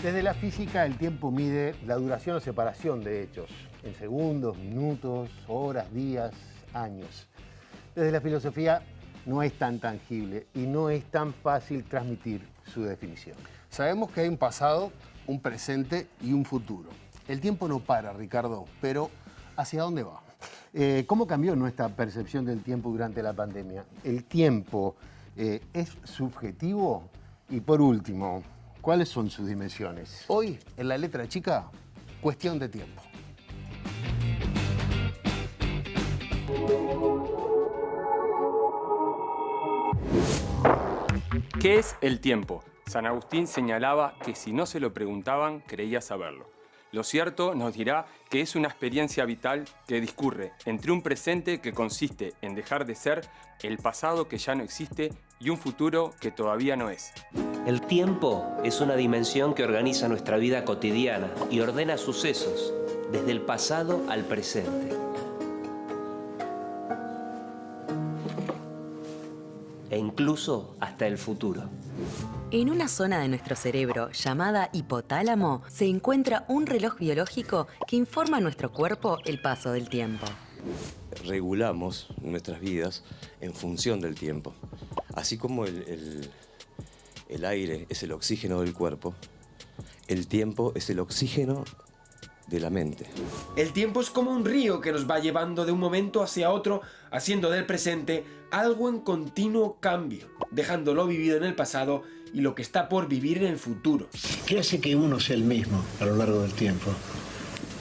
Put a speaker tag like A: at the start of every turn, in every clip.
A: Desde la física, el tiempo mide la duración o separación de hechos, en segundos, minutos, horas, días, años. Desde la filosofía, no es tan tangible y no es tan fácil transmitir su definición.
B: Sabemos que hay un pasado, un presente y un futuro. El tiempo no para, Ricardo, pero ¿hacia dónde va?
A: ¿Cómo cambió nuestra percepción del tiempo durante la pandemia? ¿El tiempo es subjetivo? Y por último, ¿cuáles son sus dimensiones?
B: Hoy, en la letra chica, cuestión de tiempo.
C: ¿Qué es el tiempo? San Agustín señalaba que si no se lo preguntaban, creía saberlo. Lo cierto nos dirá que es una experiencia vital que discurre entre un presente que consiste en dejar de ser, el pasado que ya no existe y un futuro que todavía no es.
D: El tiempo es una dimensión que organiza nuestra vida cotidiana y ordena sucesos desde el pasado al presente. E incluso hasta el futuro.
E: En una zona de nuestro cerebro llamada hipotálamo se encuentra un reloj biológico que informa a nuestro cuerpo el paso del tiempo.
F: Regulamos nuestras vidas en función del tiempo. Así como el aire es el oxígeno del cuerpo, el tiempo es el oxígeno de la mente.
G: El tiempo es como un río que nos va llevando de un momento hacia otro, haciendo del presente algo en continuo cambio, dejándolo vivido en el pasado y lo que está por vivir en el futuro.
H: ¿Qué hace que uno sea el mismo a lo largo del tiempo?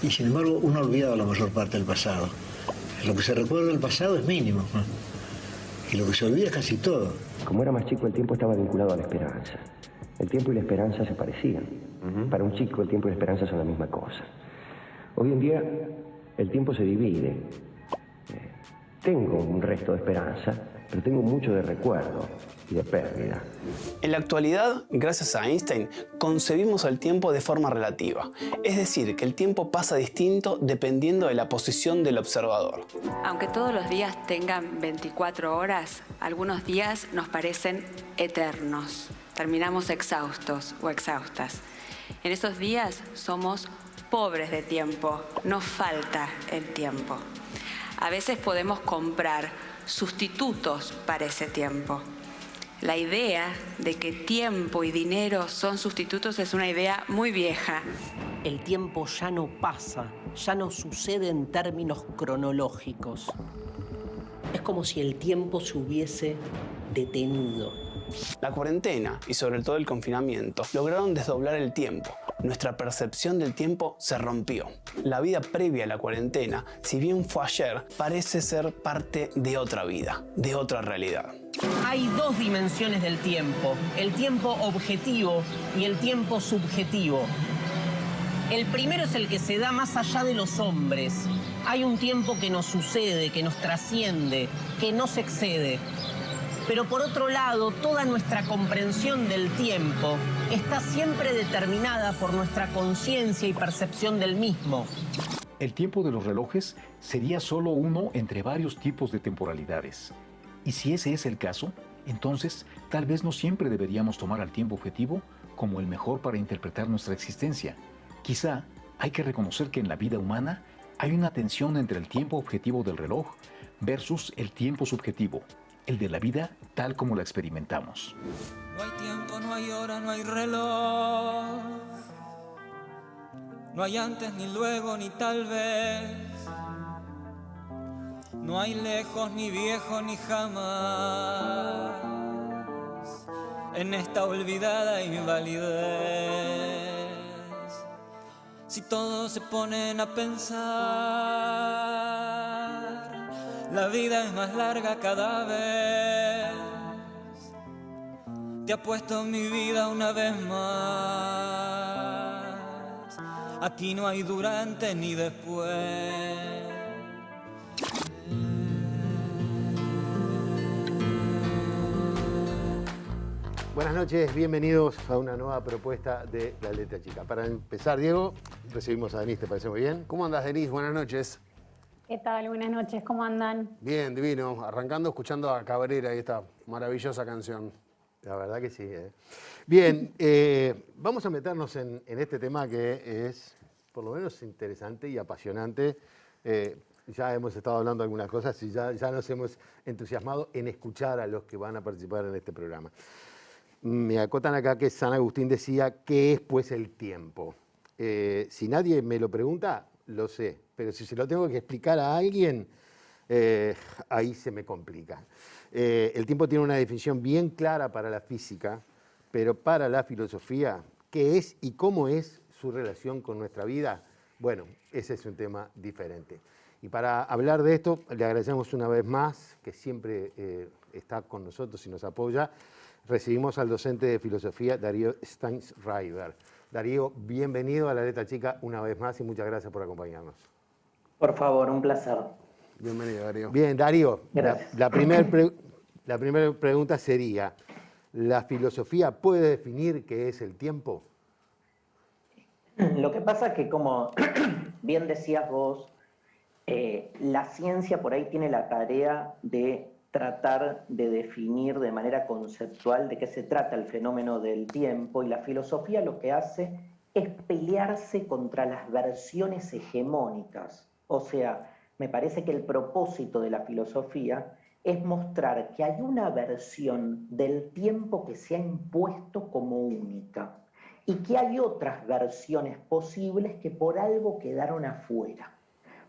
H: Y sin embargo, uno ha olvidado la mayor parte del pasado. Lo que se recuerda del pasado es mínimo, ¿no? Y lo que se olvida es casi todo.
I: Como era más chico, el tiempo estaba vinculado a la esperanza. El tiempo y la esperanza se parecían. Para un chico, el tiempo y la esperanza son la misma cosa. Hoy en día, el tiempo se divide. Tengo un resto de esperanza, pero tengo mucho de recuerdo y de pérdida.
J: En la actualidad, gracias a Einstein, concebimos el tiempo de forma relativa. Es decir, que el tiempo pasa distinto dependiendo de la posición del observador.
K: Aunque todos los días tengan 24 horas, algunos días nos parecen eternos. Terminamos exhaustos o exhaustas. En esos días somos pobres de tiempo, nos falta el tiempo. A veces podemos comprar sustitutos para ese tiempo. La idea de que tiempo y dinero son sustitutos es una idea muy vieja.
L: El tiempo ya no pasa, ya no sucede en términos cronológicos. Es como si el tiempo se hubiese detenido.
J: La cuarentena y sobre todo el confinamiento lograron desdoblar el tiempo. Nuestra percepción del tiempo se rompió. La vida previa a la cuarentena, si bien fue ayer, parece ser parte de otra vida, de otra realidad.
L: Hay dos dimensiones del tiempo, el tiempo objetivo y el tiempo subjetivo. El primero es el que se da más allá de los hombres. Hay un tiempo que nos sucede, que nos trasciende, que no se excede. Pero por otro lado, toda nuestra comprensión del tiempo está siempre determinada por nuestra conciencia y percepción del mismo.
M: El tiempo de los relojes sería solo uno entre varios tipos de temporalidades. Y si ese es el caso, entonces tal vez no siempre deberíamos tomar al tiempo objetivo como el mejor para interpretar nuestra existencia. Quizá hay que reconocer que en la vida humana hay una tensión entre el tiempo objetivo del reloj versus el tiempo subjetivo, el de la vida tal como la experimentamos.
N: No hay tiempo, no hay hora, no hay reloj. No hay antes, ni luego, ni tal vez. No hay lejos, ni viejo, ni jamás. En esta olvidada invalidez. Si todos se ponen a pensar, la vida es más larga cada vez. Te apuesto mi vida una vez más. Aquí no hay durante ni después.
A: Buenas noches, bienvenidos a una nueva propuesta de La Letra Chica. Para empezar, Diego, recibimos a Denise, ¿te parece muy bien?
B: ¿Cómo andas, Denise? Buenas noches.
O: ¿Qué tal? Buenas noches, ¿cómo andan?
B: Bien, divino. Arrancando escuchando a Cabrera y esta maravillosa canción.
A: La verdad que sí. Bien, vamos a meternos en este tema que es por lo menos interesante y apasionante. Ya hemos estado hablando de algunas cosas y ya nos hemos entusiasmado en escuchar a los que van a participar en este programa. Me acotan acá que San Agustín decía, ¿qué es pues el tiempo? Si nadie me lo pregunta, lo sé, pero si se lo tengo que explicar a alguien, ahí se me complica. El tiempo tiene una definición bien clara para la física, pero para la filosofía, ¿qué es y cómo es su relación con nuestra vida? Bueno, ese es un tema diferente. Y para hablar de esto, le agradecemos una vez más, que siempre está con nosotros y nos apoya. Recibimos al docente de filosofía, Darío Steinsrieder. Darío, bienvenido a La Letra Chica una vez más y muchas gracias por acompañarnos.
P: Por favor, un placer.
B: Bienvenido, Darío.
A: Bien, Darío,
P: Gracias.
A: la primera pregunta sería, ¿la filosofía puede definir qué es el tiempo?
P: Lo que pasa es que, como bien decías vos, la ciencia por ahí tiene la tarea de tratar de definir de manera conceptual de qué se trata el fenómeno del tiempo, y la filosofía lo que hace es pelearse contra las versiones hegemónicas. O sea, me parece que el propósito de la filosofía es mostrar que hay una versión del tiempo que se ha impuesto como única y que hay otras versiones posibles que por algo quedaron afuera.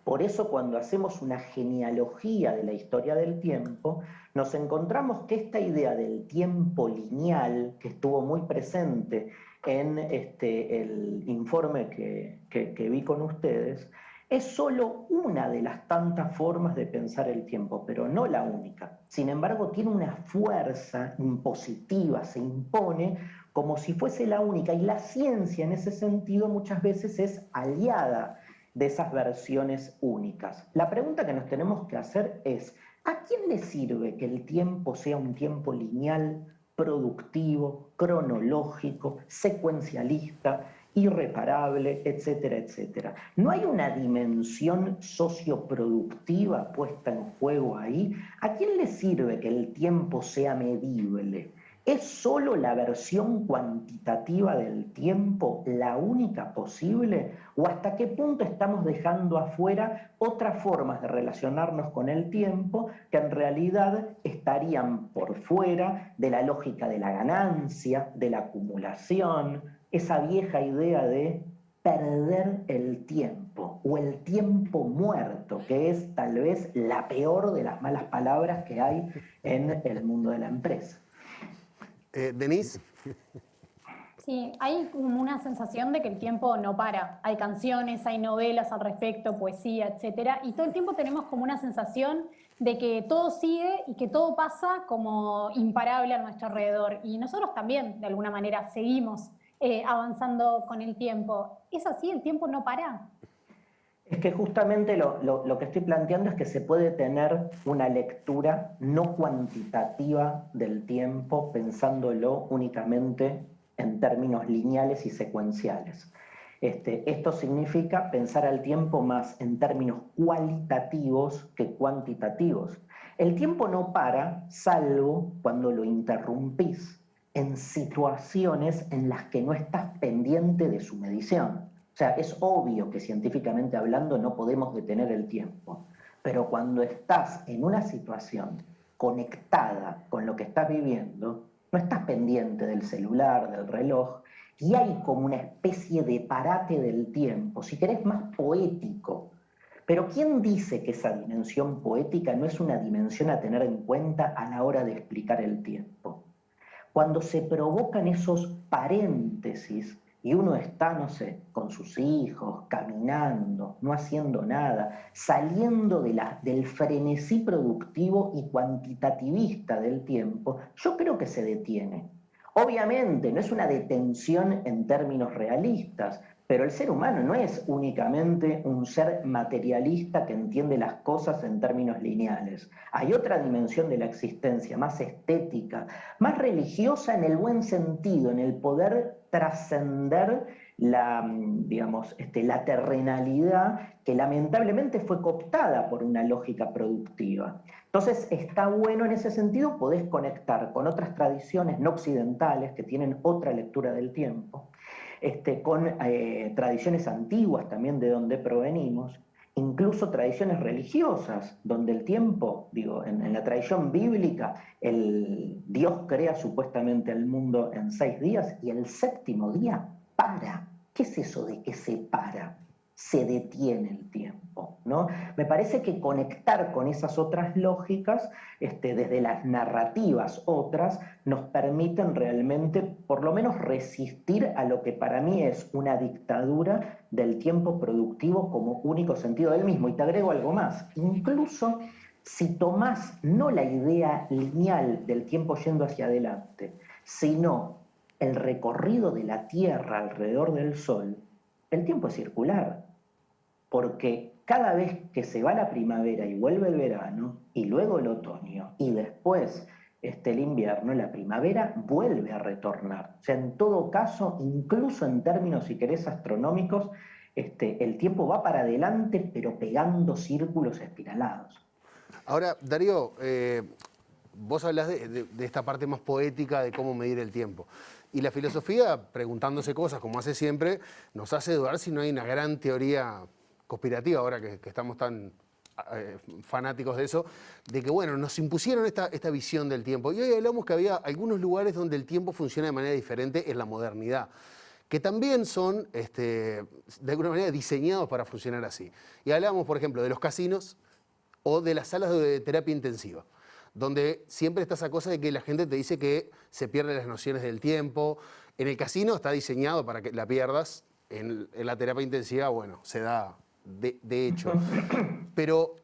P: Por eso, cuando hacemos una genealogía de la historia del tiempo, nos encontramos que esta idea del tiempo lineal, que estuvo muy presente en el informe que vi con ustedes, es solo una de las tantas formas de pensar el tiempo, pero no la única. Sin embargo, tiene una fuerza impositiva, se impone como si fuese la única, y la ciencia en ese sentido muchas veces es aliada de esas versiones únicas. La pregunta que nos tenemos que hacer es, ¿a quién le sirve que el tiempo sea un tiempo lineal, productivo, cronológico, secuencialista, irreparable, etcétera, etcétera? ¿No hay una dimensión socioproductiva puesta en juego ahí? ¿A quién le sirve que el tiempo sea medible? ¿Es solo la versión cuantitativa del tiempo la única posible? ¿O hasta qué punto estamos dejando afuera otras formas de relacionarnos con el tiempo que en realidad estarían por fuera de la lógica de la ganancia, de la acumulación, esa vieja idea de perder el tiempo o el tiempo muerto, que es tal vez la peor de las malas palabras que hay en el mundo de la empresa?
B: Denise.
O: Sí, hay como una sensación de que el tiempo no para. Hay canciones, hay novelas al respecto, poesía, etcétera, y todo el tiempo tenemos como una sensación de que todo sigue y que todo pasa como imparable a nuestro alrededor. Y nosotros también, de alguna manera, seguimos avanzando con el tiempo. ¿Es así? ¿El tiempo no para?
P: Es que justamente lo que estoy planteando es que se puede tener una lectura no cuantitativa del tiempo pensándolo únicamente en términos lineales y secuenciales. Esto significa pensar al tiempo más en términos cualitativos que cuantitativos. El tiempo no para, salvo cuando lo interrumpís en situaciones en las que no estás pendiente de su medición. O sea, es obvio que científicamente hablando no podemos detener el tiempo, pero cuando estás en una situación conectada con lo que estás viviendo, no estás pendiente del celular, del reloj, y hay como una especie de parate del tiempo, si querés más poético. Pero ¿quién dice que esa dimensión poética no es una dimensión a tener en cuenta a la hora de explicar el tiempo? Cuando se provocan esos paréntesis y uno está, no sé, con sus hijos, caminando, no haciendo nada, saliendo del frenesí productivo y cuantitativista del tiempo, yo creo que se detiene. Obviamente no es una detención en términos realistas, pero el ser humano no es únicamente un ser materialista que entiende las cosas en términos lineales. Hay otra dimensión de la existencia, más estética, más religiosa en el buen sentido, en el poder trascender digamos, la terrenalidad que lamentablemente fue cooptada por una lógica productiva. Entonces está bueno en ese sentido, podés conectar con otras tradiciones no occidentales que tienen otra lectura del tiempo, con tradiciones antiguas también de donde provenimos, incluso tradiciones religiosas, donde el tiempo, digo, en la tradición bíblica, Dios crea supuestamente el mundo en 6 días y el 7º día para. ¿Qué es eso de que se para? Se detiene el tiempo, ¿no? Me parece que conectar con esas otras lógicas, desde las narrativas otras, nos permiten realmente, por lo menos, resistir a lo que para mí es una dictadura del tiempo productivo como único sentido del mismo. Y te agrego algo más, incluso si tomás no la idea lineal del tiempo yendo hacia adelante, sino el recorrido de la Tierra alrededor del Sol, el tiempo es circular, porque cada vez que se va la primavera y vuelve el verano, y luego el otoño, y después el invierno, la primavera vuelve a retornar. O sea, en todo caso, incluso en términos, si querés, astronómicos, el tiempo va para adelante, pero pegando círculos espiralados.
B: Ahora, Darío, vos hablás de esta parte más poética de cómo medir el tiempo. Y la filosofía, preguntándose cosas, como hace siempre, nos hace dudar si no hay una gran teoría conspirativa, ahora que estamos tan fanáticos de eso, de que, bueno, nos impusieron esta visión del tiempo. Y hoy hablamos que había algunos lugares donde el tiempo funciona de manera diferente en la modernidad, que también son, de alguna manera, diseñados para funcionar así. Y hablamos, por ejemplo, de los casinos o de las salas de terapia intensiva, donde siempre está esa cosa de que la gente te dice que se pierden las nociones del tiempo. En el casino está diseñado para que la pierdas, en la terapia intensiva, bueno, se da de hecho. Pero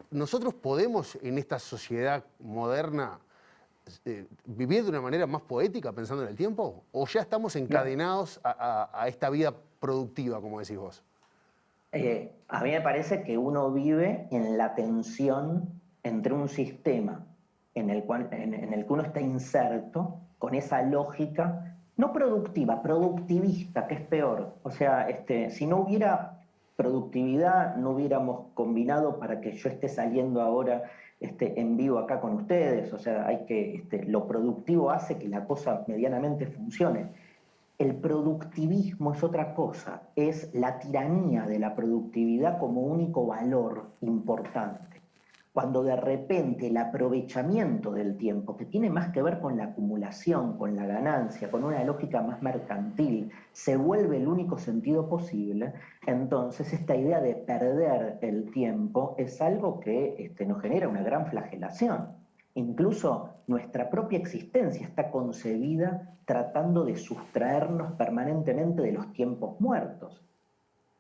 B: nosotros podemos, en esta sociedad moderna, vivir de una manera más poética pensando en el tiempo, ¿o ya estamos encadenados a esta vida productiva, como decís vos?
P: A mí me parece que uno vive en la tensión entre un sistema en el que uno está inserto, con esa lógica, no productiva, productivista, que es peor. O sea, si no hubiera productividad, no hubiéramos combinado para que yo esté saliendo ahora en vivo acá con ustedes. O sea, lo productivo hace que la cosa medianamente funcione. El productivismo es otra cosa, es la tiranía de la productividad como único valor importante. Cuando de repente el aprovechamiento del tiempo, que tiene más que ver con la acumulación, con la ganancia, con una lógica más mercantil, se vuelve el único sentido posible, entonces esta idea de perder el tiempo es algo que nos genera una gran flagelación. Incluso nuestra propia existencia está concebida tratando de sustraernos permanentemente de los tiempos muertos.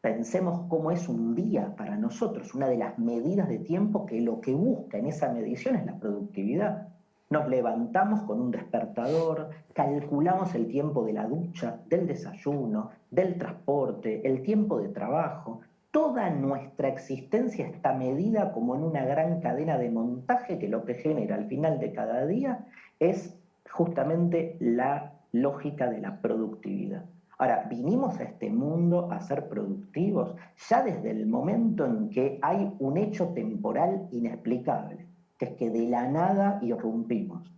P: Pensemos cómo es un día para nosotros, una de las medidas de tiempo que lo que busca en esa medición es la productividad. Nos levantamos con un despertador, calculamos el tiempo de la ducha, del desayuno, del transporte, el tiempo de trabajo. Toda nuestra existencia está medida como en una gran cadena de montaje que lo que genera al final de cada día es justamente la lógica de la productividad. Ahora, vinimos a este mundo a ser productivos ya desde el momento en que hay un hecho temporal inexplicable, que es que de la nada irrumpimos.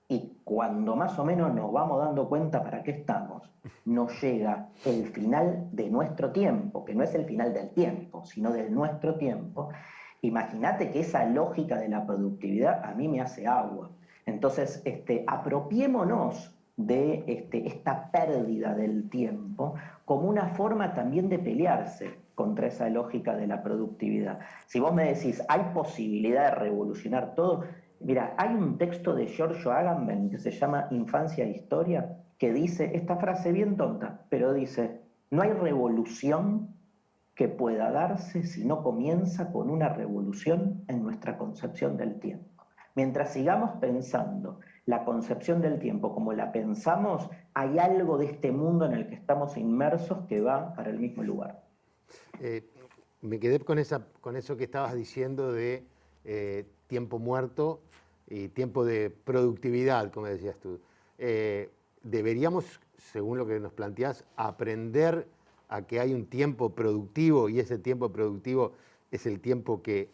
P: Y cuando más o menos nos vamos dando cuenta para qué estamos, nos llega el final de nuestro tiempo, que no es el final del tiempo, sino de nuestro tiempo. Imagínate que esa lógica de la productividad a mí me hace agua. Entonces, apropiémonos de esta pérdida del tiempo como una forma también de pelearse contra esa lógica de la productividad. Si vos me decís, ¿hay posibilidad de revolucionar todo? Mira, hay un texto de Giorgio Agamben que se llama Infancia e Historia, que dice esta frase bien tonta, pero dice, no hay revolución que pueda darse si no comienza con una revolución en nuestra concepción del tiempo. Mientras sigamos pensando la concepción del tiempo como la pensamos, hay algo de este mundo en el que estamos inmersos que va para el mismo lugar.
A: Me quedé con eso que estabas diciendo de tiempo muerto y tiempo de productividad, como decías tú. Deberíamos según lo que nos planteás, aprender a que hay un tiempo productivo y ese tiempo productivo es el tiempo que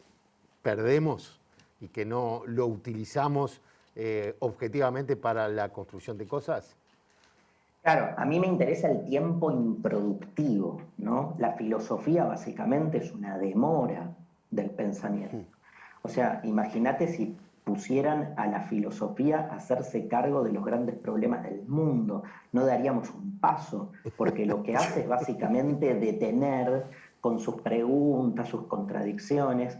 A: perdemos y que no lo utilizamos objetivamente para la construcción de cosas?
P: Claro, a mí me interesa el tiempo improductivo, ¿no? La filosofía básicamente es una demora del pensamiento. O sea, imagínate si pusieran a la filosofía a hacerse cargo de los grandes problemas del mundo. No daríamos un paso, porque lo que hace es básicamente detener con sus preguntas, sus contradicciones,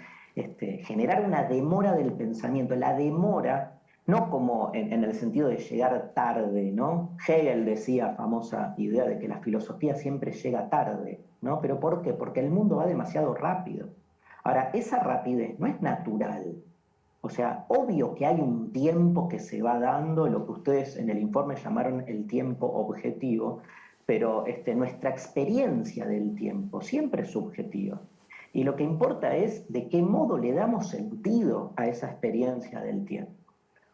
P: generar una demora del pensamiento. La demora, no como en el sentido de llegar tarde, ¿no? Hegel decía, famosa idea de que la filosofía siempre llega tarde, ¿no? ¿Pero por qué? Porque el mundo va demasiado rápido. Ahora, esa rapidez no es natural. O sea, obvio que hay un tiempo que se va dando, lo que ustedes en el informe llamaron el tiempo objetivo, pero nuestra experiencia del tiempo siempre es subjetiva. Y lo que importa es de qué modo le damos sentido a esa experiencia del tiempo.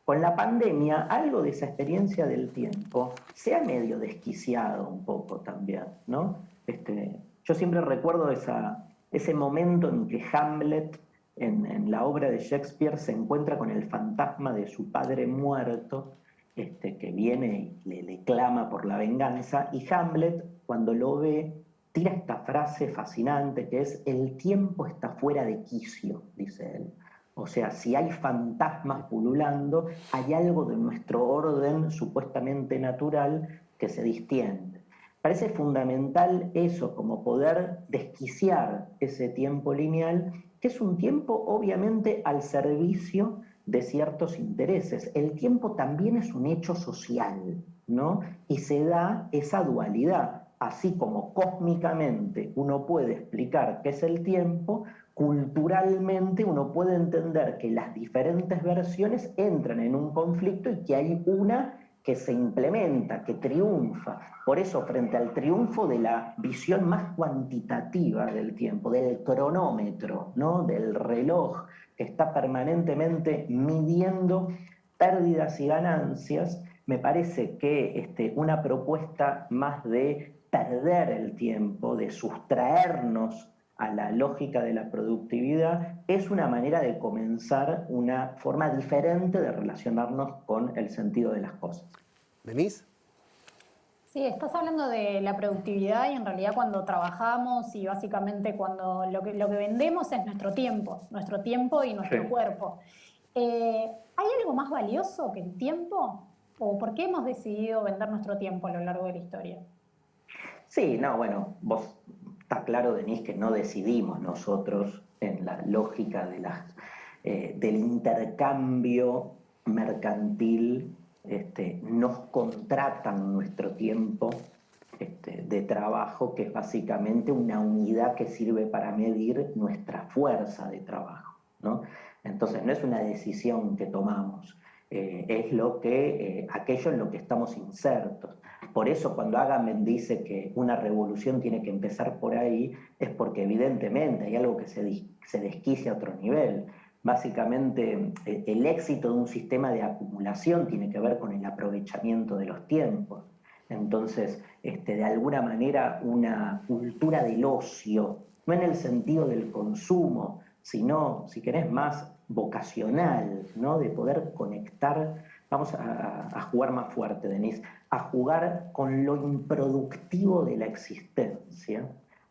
P: Con la pandemia, algo de esa experiencia del tiempo se ha medio desquiciado un poco también, ¿no? Yo siempre recuerdo ese momento en que Hamlet, en la obra de Shakespeare, se encuentra con el fantasma de su padre muerto, que viene y le clama por la venganza, y Hamlet, cuando lo ve, tira esta frase fascinante que es: el tiempo está fuera de quicio, dice él. O sea, si hay fantasmas pululando, hay algo de nuestro orden supuestamente natural que se distiende. Parece fundamental eso, como poder desquiciar ese tiempo lineal, que es un tiempo obviamente al servicio de ciertos intereses. El tiempo también es un hecho social, ¿no? Y se da esa dualidad. Así como cósmicamente uno puede explicar qué es el tiempo, culturalmente uno puede entender que las diferentes versiones entran en un conflicto y que hay una que se implementa, que triunfa. Por eso, frente al triunfo de la visión más cuantitativa del tiempo, del cronómetro, ¿no? Del reloj que está permanentemente midiendo pérdidas y ganancias, me parece que una propuesta más de perder el tiempo, de sustraernos a la lógica de la productividad, es una manera de comenzar una forma diferente de relacionarnos con el sentido de las cosas.
B: ¿Denise?
O: Sí, estás hablando de la productividad y en realidad cuando trabajamos y básicamente cuando lo que vendemos es nuestro tiempo y nuestro cuerpo. ¿Hay algo más valioso que el tiempo? ¿O por qué hemos decidido vender nuestro tiempo a lo largo de la historia?
P: Sí, no, bueno, vos está claro, Denise, que no decidimos nosotros en la lógica de del intercambio mercantil, nos contratan nuestro tiempo de trabajo, que es básicamente una unidad que sirve para medir nuestra fuerza de trabajo, ¿no? Entonces no es una decisión que tomamos, es aquello en lo que estamos insertos. Por eso cuando Agamben dice que una revolución tiene que empezar por ahí, es porque evidentemente hay algo que se desquicia a otro nivel. Básicamente el éxito de un sistema de acumulación tiene que ver con el aprovechamiento de los tiempos. Entonces, de alguna manera una cultura del ocio, no en el sentido del consumo, sino, si querés, más vocacional, ¿no? De poder conectar. Vamos a jugar más fuerte, Denise, a jugar con lo improductivo de la existencia,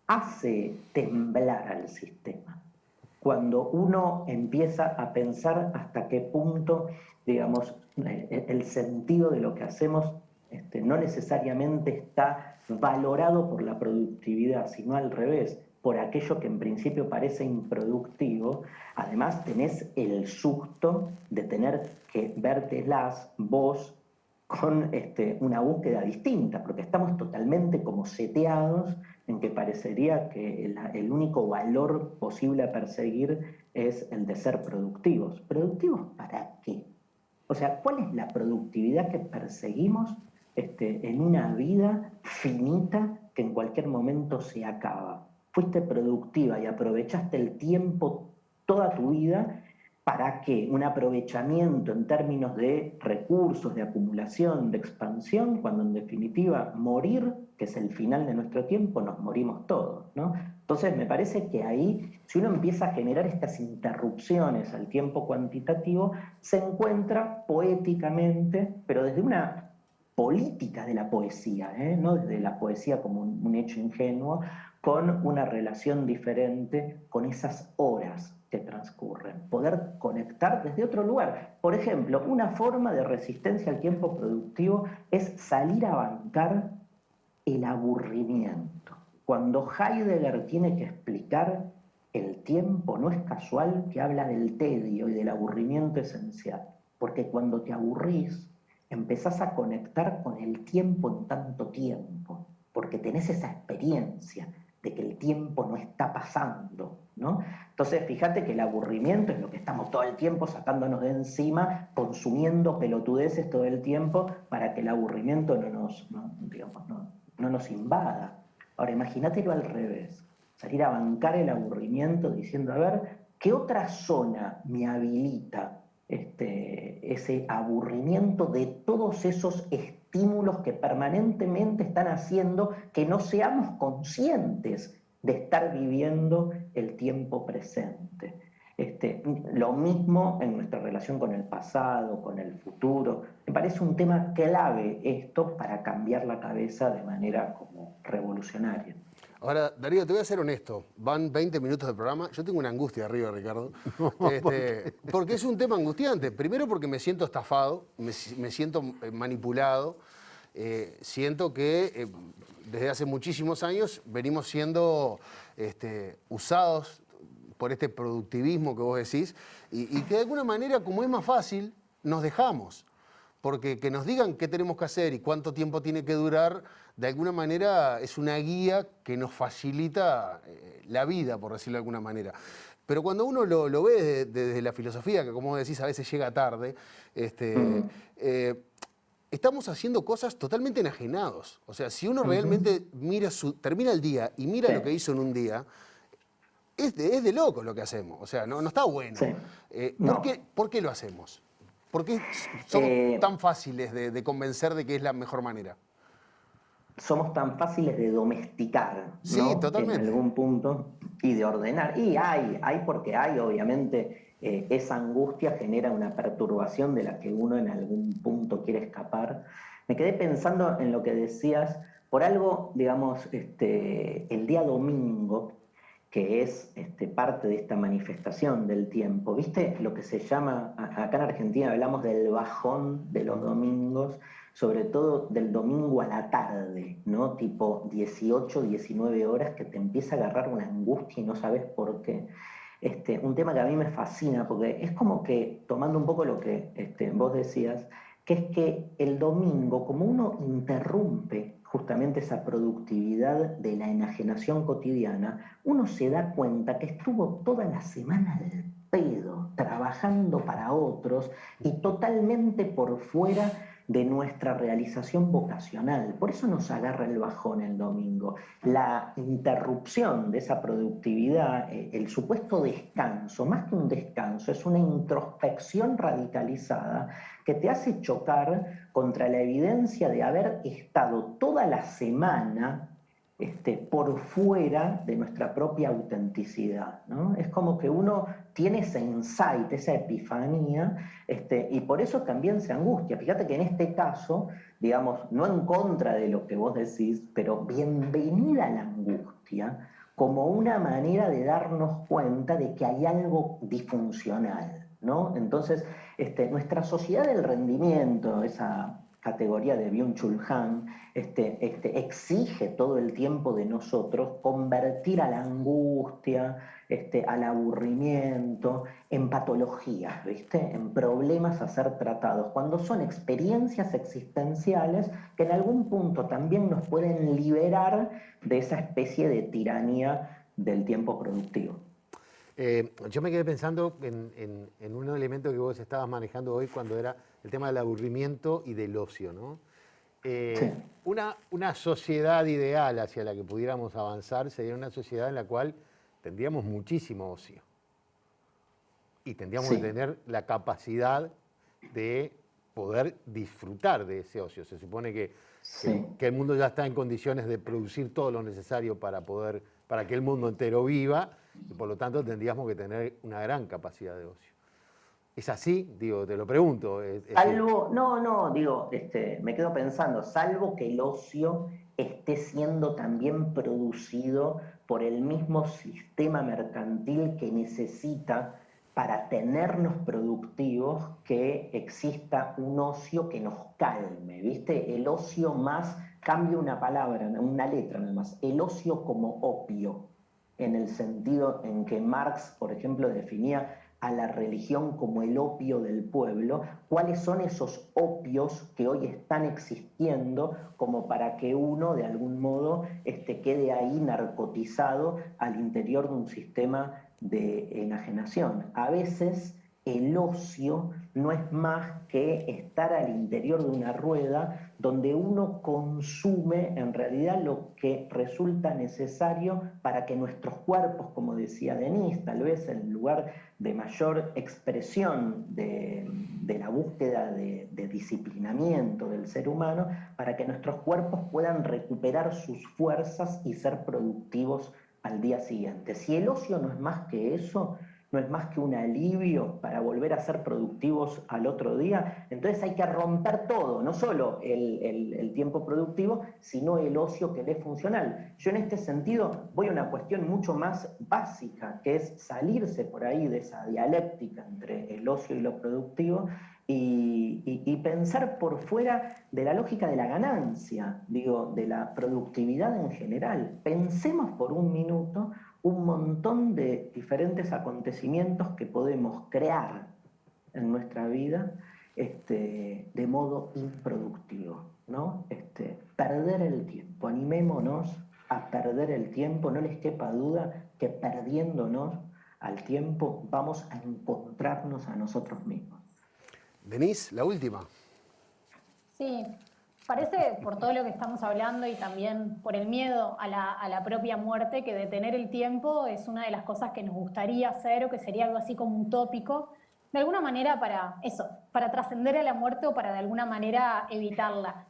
P: hace temblar al sistema. Cuando uno empieza a pensar hasta qué punto, digamos, el sentido de lo que hacemos no necesariamente está valorado por la productividad, sino al revés, por aquello que en principio parece improductivo. Además tenés el susto de tener que vértelas vos con una búsqueda distinta, porque estamos totalmente como seteados en que parecería que el único valor posible a perseguir es el de ser productivos. ¿Productivos para qué? O sea, ¿cuál es la productividad que perseguimos en una vida finita que en cualquier momento se acaba? Fuiste productiva y aprovechaste el tiempo toda tu vida ¿Para qué? Un aprovechamiento en términos de recursos, de acumulación, de expansión, cuando en definitiva morir, que es el final de nuestro tiempo, nos morimos todos, ¿no? Entonces me parece que ahí, si uno empieza a generar estas interrupciones al tiempo cuantitativo, se encuentra poéticamente, pero desde una política de la poesía, no desde la poesía como un hecho ingenuo, con una relación diferente con esas horas que transcurren. Poder conectar desde otro lugar. Por ejemplo, una forma de resistencia al tiempo productivo es salir a bancar el aburrimiento. Cuando Heidegger tiene que explicar el tiempo, no es casual que habla del tedio y del aburrimiento esencial, porque cuando te aburrís, empezás a conectar con el tiempo en tanto tiempo, porque tenés esa experiencia de que el tiempo no está pasando, ¿no? Entonces, fíjate que el aburrimiento es lo que estamos todo el tiempo sacándonos de encima, consumiendo pelotudeces todo el tiempo para que el aburrimiento no nos invada. Ahora, imagínatelo al revés, salir a bancar el aburrimiento diciendo, a ver, ¿qué otra zona me habilita ese aburrimiento de todos esos estímulos que permanentemente están haciendo que no seamos conscientes de estar viviendo el tiempo presente? Lo mismo en nuestra relación con el pasado, con el futuro. Me parece un tema clave esto para cambiar la cabeza de manera como revolucionaria.
B: Ahora, Darío, te voy a ser honesto. Van 20 minutos de programa. Yo tengo una angustia arriba, Ricardo. Porque es un tema angustiante. Primero porque me siento estafado, me siento manipulado. Siento que desde hace muchísimos años venimos siendo usados por este productivismo que vos decís y que de alguna manera, como es más fácil, nos dejamos. Porque que nos digan qué tenemos que hacer y cuánto tiempo tiene que durar, de alguna manera es una guía que nos facilita la vida, por decirlo de alguna manera. Pero cuando uno lo ve desde la filosofía, que como vos decís a veces llega tarde, estamos haciendo cosas totalmente enajenados. O sea, si uno realmente termina el día y mira lo que hizo en un día, es de loco lo que hacemos. O sea, no está bueno. ¿Por qué lo hacemos? ¿Por qué somos tan fáciles de convencer de que es la mejor manera?
P: Somos tan fáciles de domesticar, ¿no?
B: Sí, totalmente.
P: En algún punto, y de ordenar. Y hay porque hay, obviamente, esa angustia genera una perturbación de la que uno en algún punto quiere escapar. Me quedé pensando en lo que decías, por algo, digamos, el día domingo, que es parte de esta manifestación del tiempo. ¿Viste lo que se llama, acá en Argentina hablamos del bajón de los domingos, sobre todo del domingo a la tarde, ¿no? Tipo 18, 19 horas, que te empieza a agarrar una angustia y no sabes por qué. Un tema que a mí me fascina, porque es como que, tomando un poco lo que vos decías, que es que el domingo, como uno interrumpe justamente esa productividad de la enajenación cotidiana, uno se da cuenta que estuvo toda la semana al pedo, trabajando para otros y totalmente por fuera de nuestra realización vocacional. Por eso nos agarra el bajón el domingo. La interrupción de esa productividad, el supuesto descanso, más que un descanso, es una introspección radicalizada que te hace chocar contra la evidencia de haber estado toda la semana por fuera de nuestra propia autenticidad, ¿no? Es como que uno tiene ese insight, esa epifanía, y por eso también se angustia. Fíjate que en este caso, digamos, no en contra de lo que vos decís, pero bienvenida a la angustia como una manera de darnos cuenta de que hay algo disfuncional, ¿no? Entonces, nuestra sociedad del rendimiento, esa categoría de Byung-Chul Han, exige todo el tiempo de nosotros convertir a la angustia, al aburrimiento, en patologías, ¿viste? En problemas a ser tratados, cuando son experiencias existenciales que en algún punto también nos pueden liberar de esa especie de tiranía del tiempo productivo.
A: Yo me quedé pensando en un elemento que vos estabas manejando hoy cuando era el tema del aburrimiento y del ocio, ¿no? Sí. Una sociedad ideal hacia la que pudiéramos avanzar sería una sociedad en la cual tendríamos muchísimo ocio. y tendríamos
P: Sí.
A: que tener la capacidad de poder disfrutar de ese ocio. Se supone que el mundo ya está en condiciones de producir todo lo necesario para que el mundo entero viva, y por lo tanto tendríamos que tener una gran capacidad de ocio. ¿Es así? Digo, te lo pregunto.
P: Salvo, me quedo pensando, salvo que el ocio esté siendo también producido por el mismo sistema mercantil que necesita para tenernos productivos que exista un ocio que nos calme, ¿viste? El ocio más, cambia una palabra, una letra nada más, el ocio como opio, en el sentido en que Marx, por ejemplo, definía a la religión como el opio del pueblo. ¿Cuáles son esos opios que hoy están existiendo como para que uno de algún modo quede ahí narcotizado al interior de un sistema de enajenación? A veces el ocio no es más que estar al interior de una rueda donde uno consume en realidad lo que resulta necesario para que nuestros cuerpos, como decía Denise, tal vez el lugar de mayor expresión de la búsqueda de disciplinamiento del ser humano, para que nuestros cuerpos puedan recuperar sus fuerzas y ser productivos al día siguiente. Si el ocio no es más que eso, no es más que un alivio para volver a ser productivos al otro día, entonces hay que romper todo, no solo el tiempo productivo, sino el ocio que le es funcional. Yo en este sentido voy a una cuestión mucho más básica, que es salirse por ahí de esa dialéctica entre el ocio y lo productivo y pensar por fuera de la lógica de la ganancia, de la productividad en general. Pensemos por un minuto un montón de diferentes acontecimientos que podemos crear en nuestra vida de modo improductivo, ¿no? Perder el tiempo, animémonos a perder el tiempo, no les quepa duda que perdiéndonos al tiempo vamos a encontrarnos a nosotros mismos.
B: Denise, la última.
O: Sí, parece por todo lo que estamos hablando y también por el miedo a la propia muerte, que detener el tiempo es una de las cosas que nos gustaría hacer o que sería algo así como utópico, de alguna manera para eso, para trascender a la muerte o para de alguna manera evitarla.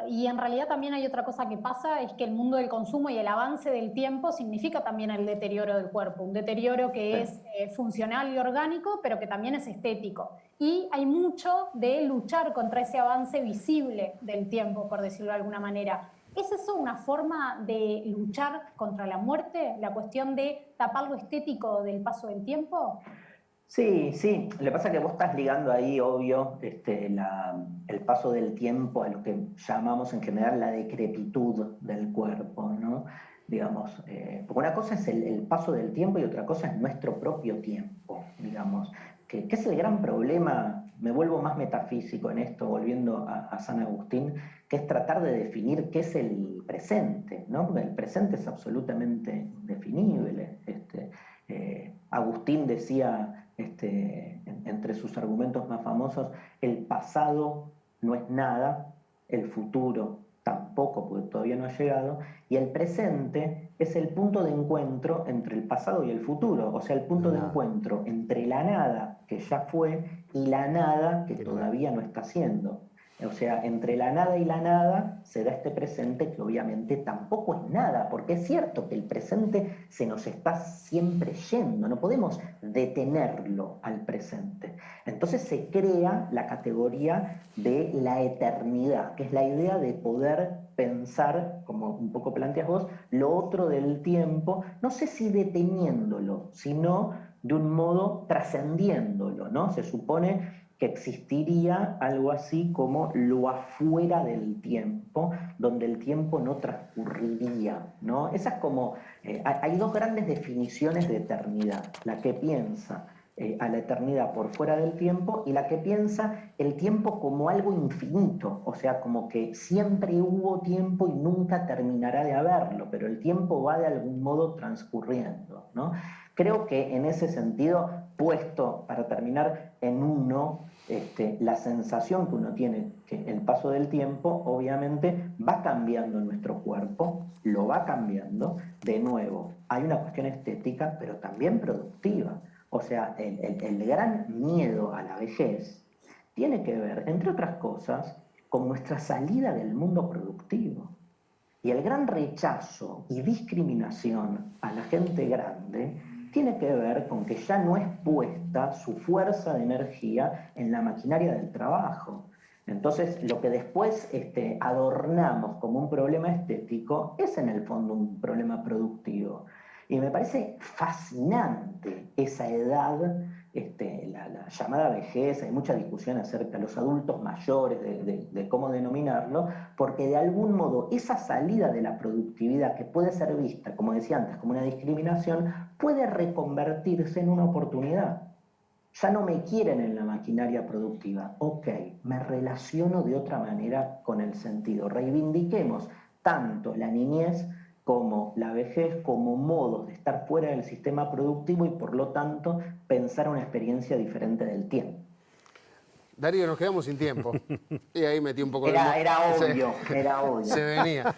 O: Y en realidad también hay otra cosa que pasa, es que el mundo del consumo y el avance del tiempo significa también el deterioro del cuerpo, un deterioro que es funcional y orgánico, pero que también es estético. Y hay mucho de luchar contra ese avance visible del tiempo, por decirlo de alguna manera. ¿Es eso una forma de luchar contra la muerte? ¿La cuestión de tapar lo estético del paso del tiempo?
P: Sí, sí. Lo que pasa es que vos estás ligando ahí, obvio, el paso del tiempo a lo que llamamos en general la decrepitud del cuerpo, ¿no? Digamos, porque una cosa es el paso del tiempo y otra cosa es nuestro propio tiempo, digamos, que es el gran problema. Me vuelvo más metafísico en esto, volviendo a San Agustín, que es tratar de definir qué es el presente, ¿no? Porque el presente es absolutamente indefinible. Agustín decía, entre sus argumentos más famosos, el pasado no es nada, el futuro tampoco, porque todavía no ha llegado, y el presente es el punto de encuentro entre el pasado y el futuro, o sea, el punto de encuentro entre la nada que ya fue y la nada que todavía no está siendo. O sea, entre la nada y la nada se da este presente que obviamente tampoco es nada, porque es cierto que el presente se nos está siempre yendo, no podemos detenerlo al presente. Entonces se crea la categoría de la eternidad, que es la idea de poder pensar, como un poco planteas vos, lo otro del tiempo, no sé si deteniéndolo, sino de un modo trascendiéndolo, ¿no? Se supone que existiría algo así como lo afuera del tiempo, donde el tiempo no transcurriría, ¿no? Esa es como, hay dos grandes definiciones de eternidad, la que piensa a la eternidad por fuera del tiempo y la que piensa el tiempo como algo infinito, o sea, como que siempre hubo tiempo y nunca terminará de haberlo, pero el tiempo va de algún modo transcurriendo, ¿no? Creo que en ese sentido, puesto para terminar en uno, la sensación que uno tiene que el paso del tiempo obviamente va cambiando nuestro cuerpo, lo va cambiando. De nuevo, hay una cuestión estética, pero también productiva. O sea, el gran miedo a la vejez tiene que ver, entre otras cosas, con nuestra salida del mundo productivo. Y el gran rechazo y discriminación a la gente grande tiene que ver con que ya no es puesta su fuerza de energía en la maquinaria del trabajo. Entonces, lo que después adornamos como un problema estético es en el fondo un problema productivo. Y me parece fascinante esa edad, la llamada vejez. Hay mucha discusión acerca de los adultos mayores, de cómo denominarlo, porque de algún modo esa salida de la productividad, que puede ser vista, como decía antes, como una discriminación, puede reconvertirse en una oportunidad. Ya no me quieren en la maquinaria productiva. Ok, me relaciono de otra manera con el sentido. Reivindiquemos tanto la niñez como la vejez, como modos de estar fuera del sistema productivo y por lo tanto pensar una experiencia diferente del tiempo.
B: Darío, nos quedamos sin tiempo. Y ahí metí un poco de...
P: Era obvio.
B: Se venía.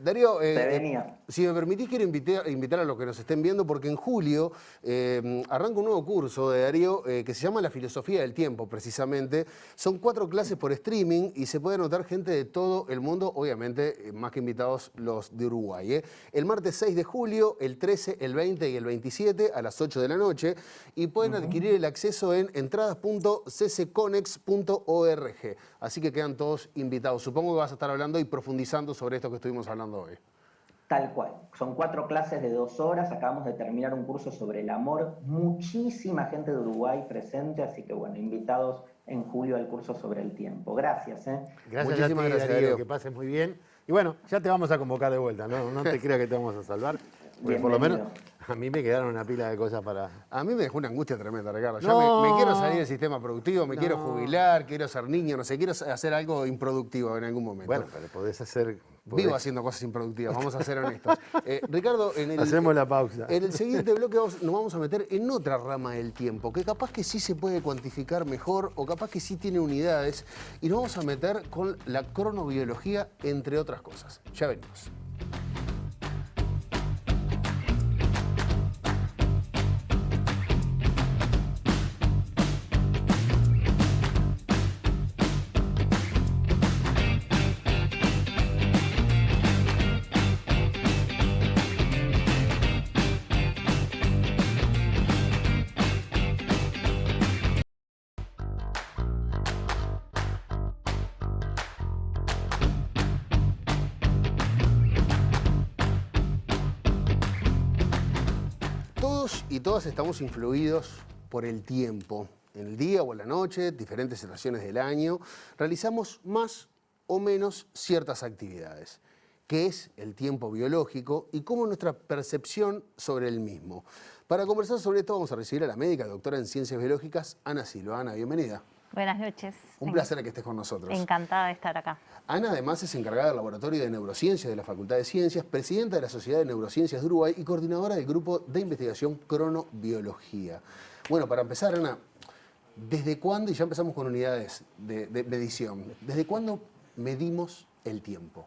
B: Darío,
P: se venía.
B: Si me permitís, quiero invitar a los que nos estén viendo, porque en julio arranca un nuevo curso de Darío que se llama La Filosofía del Tiempo, precisamente. Son 4 clases por streaming y se puede anotar gente de todo el mundo, obviamente, más que invitados los de Uruguay. El martes 6 de julio, el 13, el 20 y el 27 a las 8 de la noche. Y pueden adquirir el acceso en entradas.ccconex.org. Así que quedan todos invitados. Supongo que vas a estar hablando y profundizando sobre esto que estuvimos hablando hoy.
P: Tal cual. Son 4 clases de 2 horas. Acabamos de terminar un curso sobre el amor. Muchísima gente de Uruguay presente, así que bueno, invitados en julio al curso sobre el tiempo. Gracias.
A: Gracias.
B: Muchísimas gracias,
A: Darío. Que pases muy bien. Y bueno, ya te vamos a convocar de vuelta, ¿no? No te creas que te vamos a salvar. Porque por lo menos a mí me quedaron una pila de cosas para...
B: A mí me dejó una angustia tremenda, Ricardo. Yo me quiero salir del sistema productivo, me quiero jubilar, quiero ser niño, no sé, quiero hacer algo improductivo en algún momento.
A: Bueno, pero podés hacer...
B: Vivo haciendo cosas improductivas, vamos a ser honestos. Ricardo,
A: hacemos la pausa.
B: En el siguiente bloque nos vamos a meter en otra rama del tiempo, que capaz que sí se puede cuantificar mejor o capaz que sí tiene unidades, y nos vamos a meter con la cronobiología, entre otras cosas. Ya venimos. Y todas estamos influidos por el tiempo. En el día o en la noche, diferentes estaciones del año, realizamos más o menos ciertas actividades. ¿Qué es el tiempo biológico y cómo es nuestra percepción sobre el mismo? Para conversar sobre esto vamos a recibir a la médica, doctora en Ciencias Biológicas, Ana Silva. Ana, bienvenida.
Q: Buenas noches.
B: Un placer que estés con nosotros.
Q: Encantada de estar acá.
B: Ana además es encargada del Laboratorio de Neurociencias de la Facultad de Ciencias, presidenta de la Sociedad de Neurociencias de Uruguay y coordinadora del Grupo de Investigación Cronobiología. Bueno, para empezar, Ana, ¿desde cuándo, y ya empezamos con unidades de medición, ¿desde cuándo medimos el tiempo?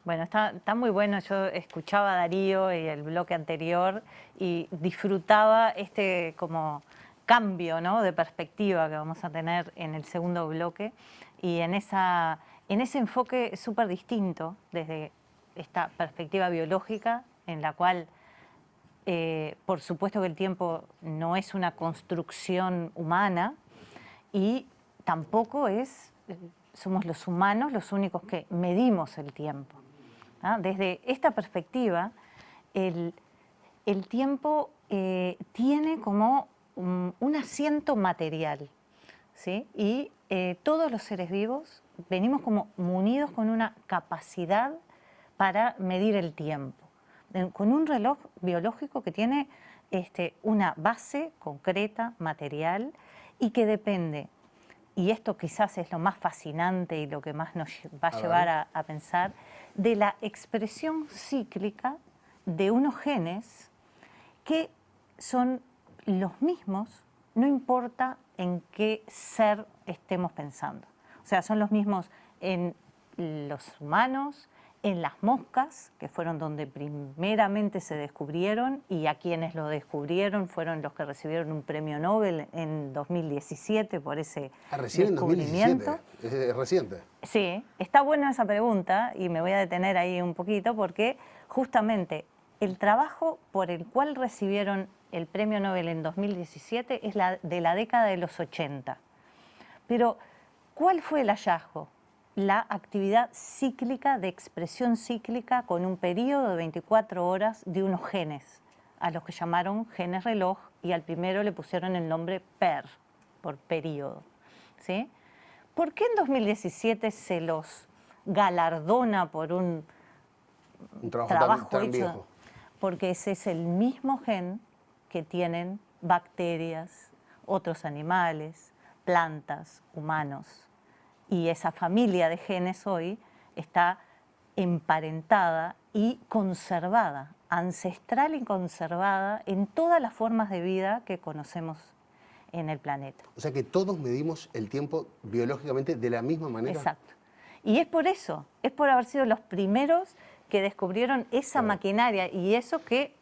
Q: Bueno, está muy bueno. Yo escuchaba a Darío y el bloque anterior y disfrutaba como cambio, ¿no?, de perspectiva que vamos a tener en el segundo bloque y en ese enfoque súper distinto desde esta perspectiva biológica en la cual por supuesto que el tiempo no es una construcción humana y tampoco somos los humanos los únicos que medimos el tiempo, ¿no? Desde esta perspectiva el tiempo tiene como un asiento material, ¿sí? Y todos los seres vivos venimos como munidos con una capacidad para medir el tiempo, con un reloj biológico que tiene una base concreta, material, y que depende, y esto quizás es lo más fascinante y lo que más nos va a llevar a pensar, de la expresión cíclica de unos genes que son los mismos, no importa en qué ser estemos pensando. O sea, son los mismos en los humanos, en las moscas, que fueron donde primeramente se descubrieron, y a quienes lo descubrieron fueron los que recibieron un premio Nobel en 2017 por ese
B: recién
Q: descubrimiento.
B: En 2017, es reciente.
Q: Sí, está buena esa pregunta y me voy a detener ahí un poquito porque justamente el trabajo por el cual recibieron el premio Nobel en 2017 es de la década de los 80. Pero, ¿cuál fue el hallazgo? La actividad cíclica de expresión cíclica con un periodo de 24 horas de unos genes, a los que llamaron genes reloj, y al primero le pusieron el nombre PER, por periodo. ¿Sí? ¿Por qué en 2017 se los galardona por un trabajo
B: tan
Q: hecho?
B: viejo?
Q: Porque ese es el mismo gen que tienen bacterias, otros animales, plantas, humanos. Y esa familia de genes hoy está emparentada y conservada, ancestral y conservada en todas las formas de vida que conocemos en el planeta.
B: O sea que todos medimos el tiempo biológicamente de la misma manera.
Q: Exacto. Y es por eso, es por haber sido los primeros que descubrieron esa maquinaria y eso que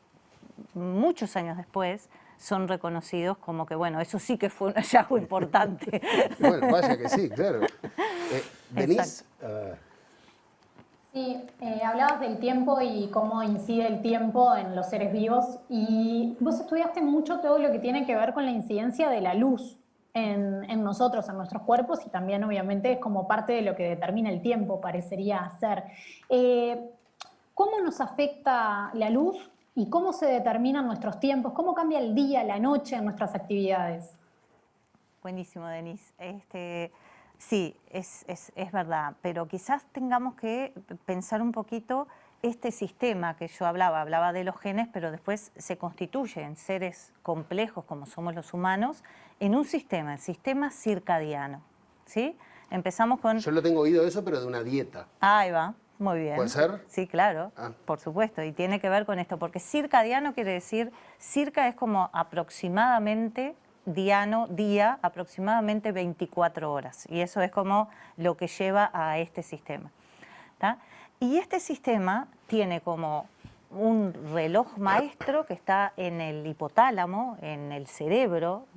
Q: muchos años después son reconocidos como que, bueno, eso sí que fue un hallazgo importante.
B: Bueno, vaya que sí, claro. Denise.
O: Sí, hablabas del tiempo y cómo incide el tiempo en los seres vivos y vos estudiaste mucho todo lo que tiene que ver con la incidencia de la luz en nosotros, en nuestros cuerpos y también obviamente es como parte de lo que determina el tiempo, parecería ser. ¿Cómo nos afecta la luz y cómo se determinan nuestros tiempos? ¿Cómo cambia el día, la noche en nuestras actividades?
Q: Buenísimo, Denise. Sí, es verdad, pero quizás tengamos que pensar un poquito este sistema que yo hablaba de los genes, pero después se constituye en seres complejos como somos los humanos, en un sistema, el sistema circadiano, ¿sí? Empezamos con...
B: Yo lo tengo oído eso, pero de una dieta.
Q: Ahí va, muy bien.
B: ¿Puede ser?
Q: Sí, claro, por supuesto, y tiene que ver con esto, porque circadiano quiere decir, circa es como aproximadamente... día, aproximadamente 24 horas. Y eso es como lo que lleva a este sistema. ¿Tá? Y este sistema tiene como un reloj maestro que está en el hipotálamo, en el cerebro,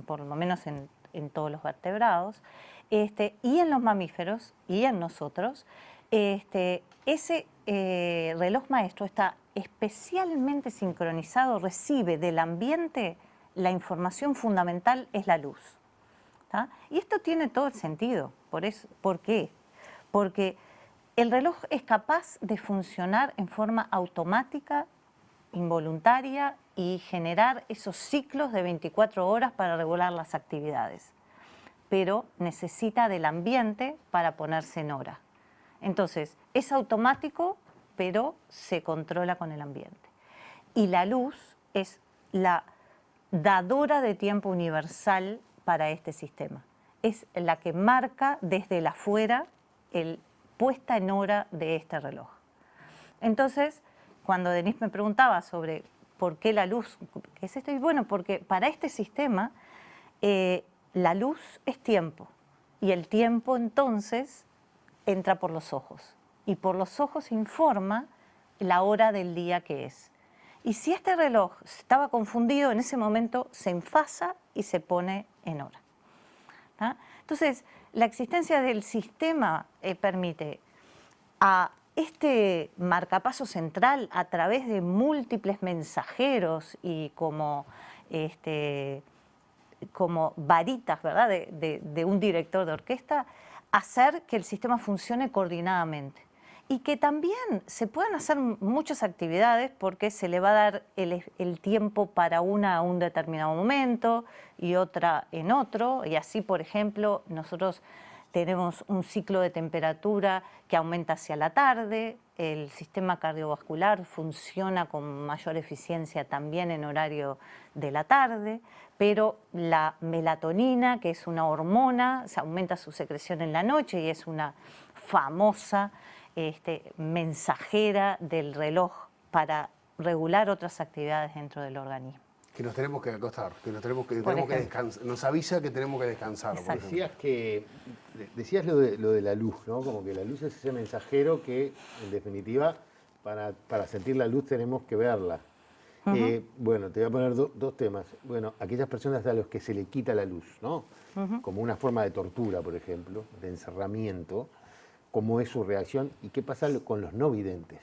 Q: por lo menos en todos los vertebrados, y en los mamíferos y en nosotros. Ese reloj maestro está especialmente sincronizado, recibe del ambiente. La información fundamental es la luz. ¿Tá? Y esto tiene todo el sentido. ¿Por qué? Porque el reloj es capaz de funcionar en forma automática, involuntaria y generar esos ciclos de 24 horas para regular las actividades. Pero necesita del ambiente para ponerse en hora. Entonces, es automático, pero se controla con el ambiente. Y la luz es la dadora de tiempo universal para este sistema. Es la que marca desde el afuera el puesta en hora de este reloj. Entonces, cuando Denise me preguntaba sobre por qué la luz, ¿qué es esto? Y bueno, porque para este sistema la luz es tiempo y el tiempo entonces entra por los ojos y por los ojos informa la hora del día que es. Y si este reloj estaba confundido, en ese momento se enfasa y se pone en hora. ¿Tá? Entonces, la existencia del sistema permite a este marcapaso central, a través de múltiples mensajeros y como varitas, ¿verdad?, de un director de orquesta, hacer que el sistema funcione coordinadamente. Y que también se puedan hacer muchas actividades porque se le va a dar el tiempo para una a un determinado momento y otra en otro. Y así, por ejemplo, nosotros tenemos un ciclo de temperatura que aumenta hacia la tarde, el sistema cardiovascular funciona con mayor eficiencia también en horario de la tarde, pero la melatonina, que es una hormona, se aumenta su secreción en la noche y es una famosa mensajera del reloj para regular otras actividades dentro del organismo.
B: Que nos tenemos que acostar, que nos tenemos que
A: Por ejemplo.
B: descansar. Nos avisa que tenemos que descansar.
A: Decías que Decías lo de la luz, ¿no? Como que la luz es ese mensajero que, en definitiva, para sentir la luz tenemos que verla. Bueno, te voy a poner dos temas. Bueno, aquellas personas a las que se le quita la luz, ¿no? Como una forma de tortura, por ejemplo, de encerramiento, ¿cómo es su reacción? ¿Y qué pasa con los no videntes?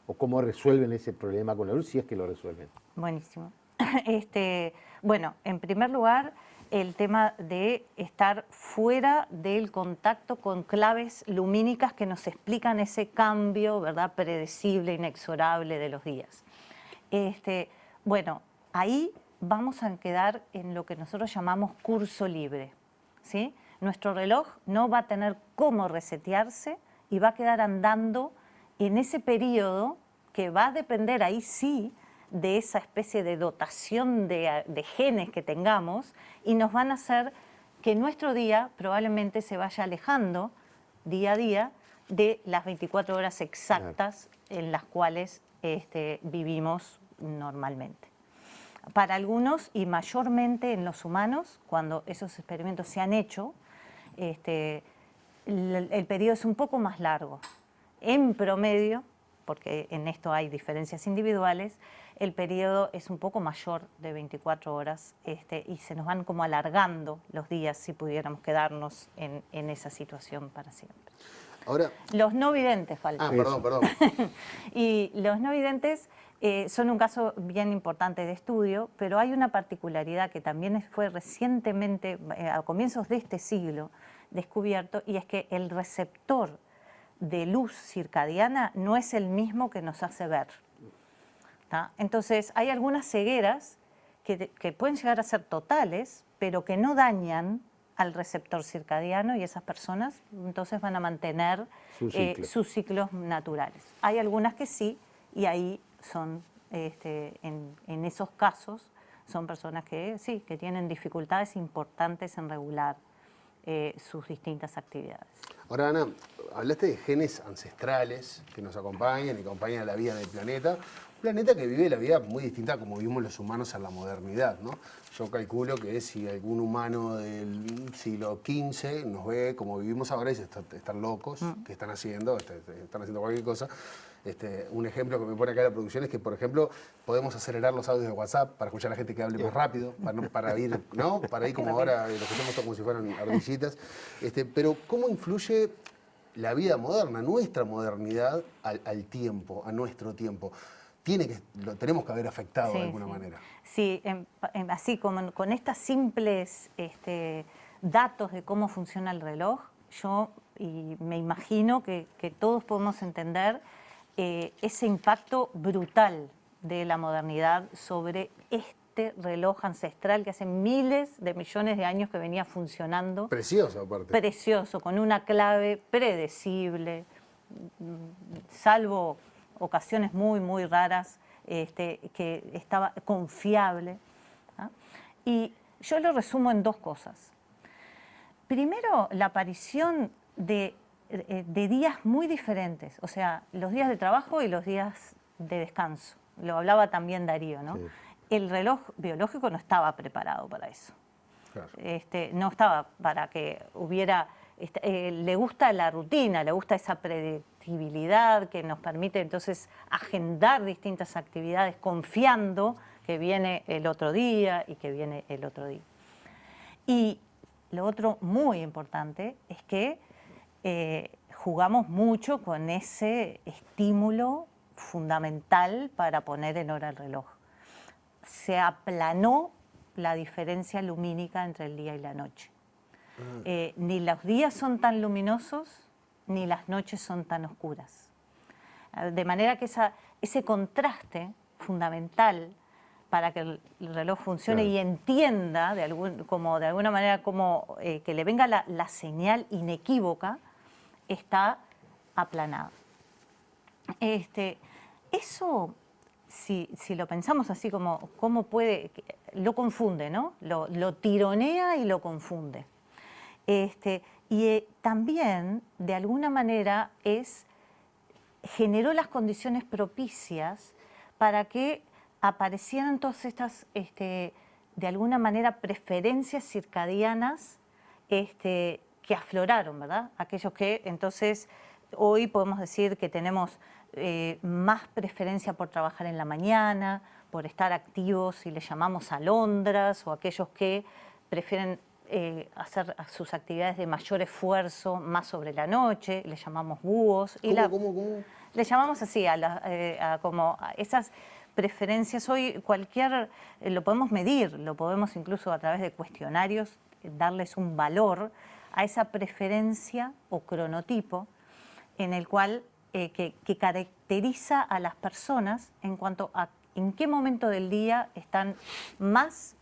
A: ¿O cómo resuelven ese problema con la luz, si es que lo resuelven?
Q: Buenísimo. Bueno, en primer lugar, el tema de estar fuera del contacto con claves lumínicas que nos explican ese cambio, ¿verdad?, predecible, inexorable de los días. Bueno, ahí vamos a quedar en lo que nosotros llamamos curso libre, ¿sí? Nuestro reloj no va a tener cómo resetearse y va a quedar andando en ese periodo que va a depender ahí sí de esa especie de dotación de genes que tengamos y nos van a hacer que nuestro día probablemente se vaya alejando día a día de las 24 horas exactas en las cuales vivimos normalmente. Para algunos y mayormente en los humanos, cuando esos experimentos se han hecho, el periodo es un poco más largo. En promedio, porque en esto hay diferencias individuales, el periodo es un poco mayor de 24 horas y se nos van como alargando los días si pudiéramos quedarnos en esa situación para siempre.
B: Ahora,
Q: los no videntes faltan.
B: Perdón.
Q: Y los no videntes son un caso bien importante de estudio, pero hay una particularidad que también fue recientemente, a comienzos de este siglo, descubierto, y es que el receptor de luz circadiana no es el mismo que nos hace ver. ¿Tá? Entonces, hay algunas cegueras que pueden llegar a ser totales, pero que no dañan al receptor circadiano y esas personas entonces van a mantener sus ciclos naturales. Hay algunas que sí, y ahí son, en esos casos, son personas que sí, que tienen dificultades importantes en regular sus distintas actividades.
B: Ahora, Ana, hablaste de genes ancestrales que nos acompañan y acompañan a la vida del planeta. Un planeta que vive la vida muy distinta a como vivimos los humanos en la modernidad, ¿no? Yo calculo que si algún humano del siglo XV nos ve como vivimos ahora y dice, están locos, ¿qué están haciendo? Están haciendo cualquier cosa. Un ejemplo que me pone acá la producción es que, por ejemplo, podemos acelerar los audios de WhatsApp para escuchar a la gente que hable más rápido, para ir como ahora lo escuchamos como si fueran ardillitas. Pero ¿cómo influye la vida moderna, nuestra modernidad, al tiempo, a nuestro tiempo? Lo tenemos que haber afectado de alguna manera.
Q: Sí, así como con estas simples datos de cómo funciona el reloj, yo me imagino que todos podemos entender ese impacto brutal de la modernidad sobre este reloj ancestral que hace miles de millones de años que venía funcionando.
B: Precioso, aparte.
Q: Precioso, con una clave predecible, salvo ocasiones muy, muy raras, que estaba confiable. ¿Ah? Y yo lo resumo en dos cosas. Primero, la aparición de días muy diferentes, o sea, los días de trabajo y los días de descanso. Lo hablaba también Darío, ¿no? Sí. El reloj biológico no estaba preparado para eso. Claro. No estaba para que hubiera... le gusta la rutina, le gusta esa predictibilidad que nos permite entonces agendar distintas actividades confiando que viene el otro día y que viene el otro día. Y lo otro muy importante es que jugamos mucho con ese estímulo fundamental para poner en hora el reloj. Se aplanó la diferencia lumínica entre el día y la noche. Ni los días son tan luminosos, ni las noches son tan oscuras. De manera que ese contraste fundamental para que el reloj funcione y entienda de alguna manera que le venga la señal inequívoca, está aplanado. Eso, si lo pensamos así cómo puede, lo confunde, ¿no? Lo tironea y lo confunde. Y también, de alguna manera, generó las condiciones propicias para que aparecieran todas estas, de alguna manera, preferencias circadianas que que afloraron, ¿verdad? Aquellos que entonces hoy podemos decir que tenemos más preferencia por trabajar en la mañana, por estar activos y le llamamos alondras, o aquellos que prefieren hacer sus actividades de mayor esfuerzo más sobre la noche, le llamamos búhos.
B: ¿Cómo?
Q: Le llamamos así como a esas preferencias. Hoy lo podemos medir, lo podemos incluso a través de cuestionarios darles un valor a esa preferencia o cronotipo en el cual que caracteriza a las personas en cuanto a en qué momento del día están más,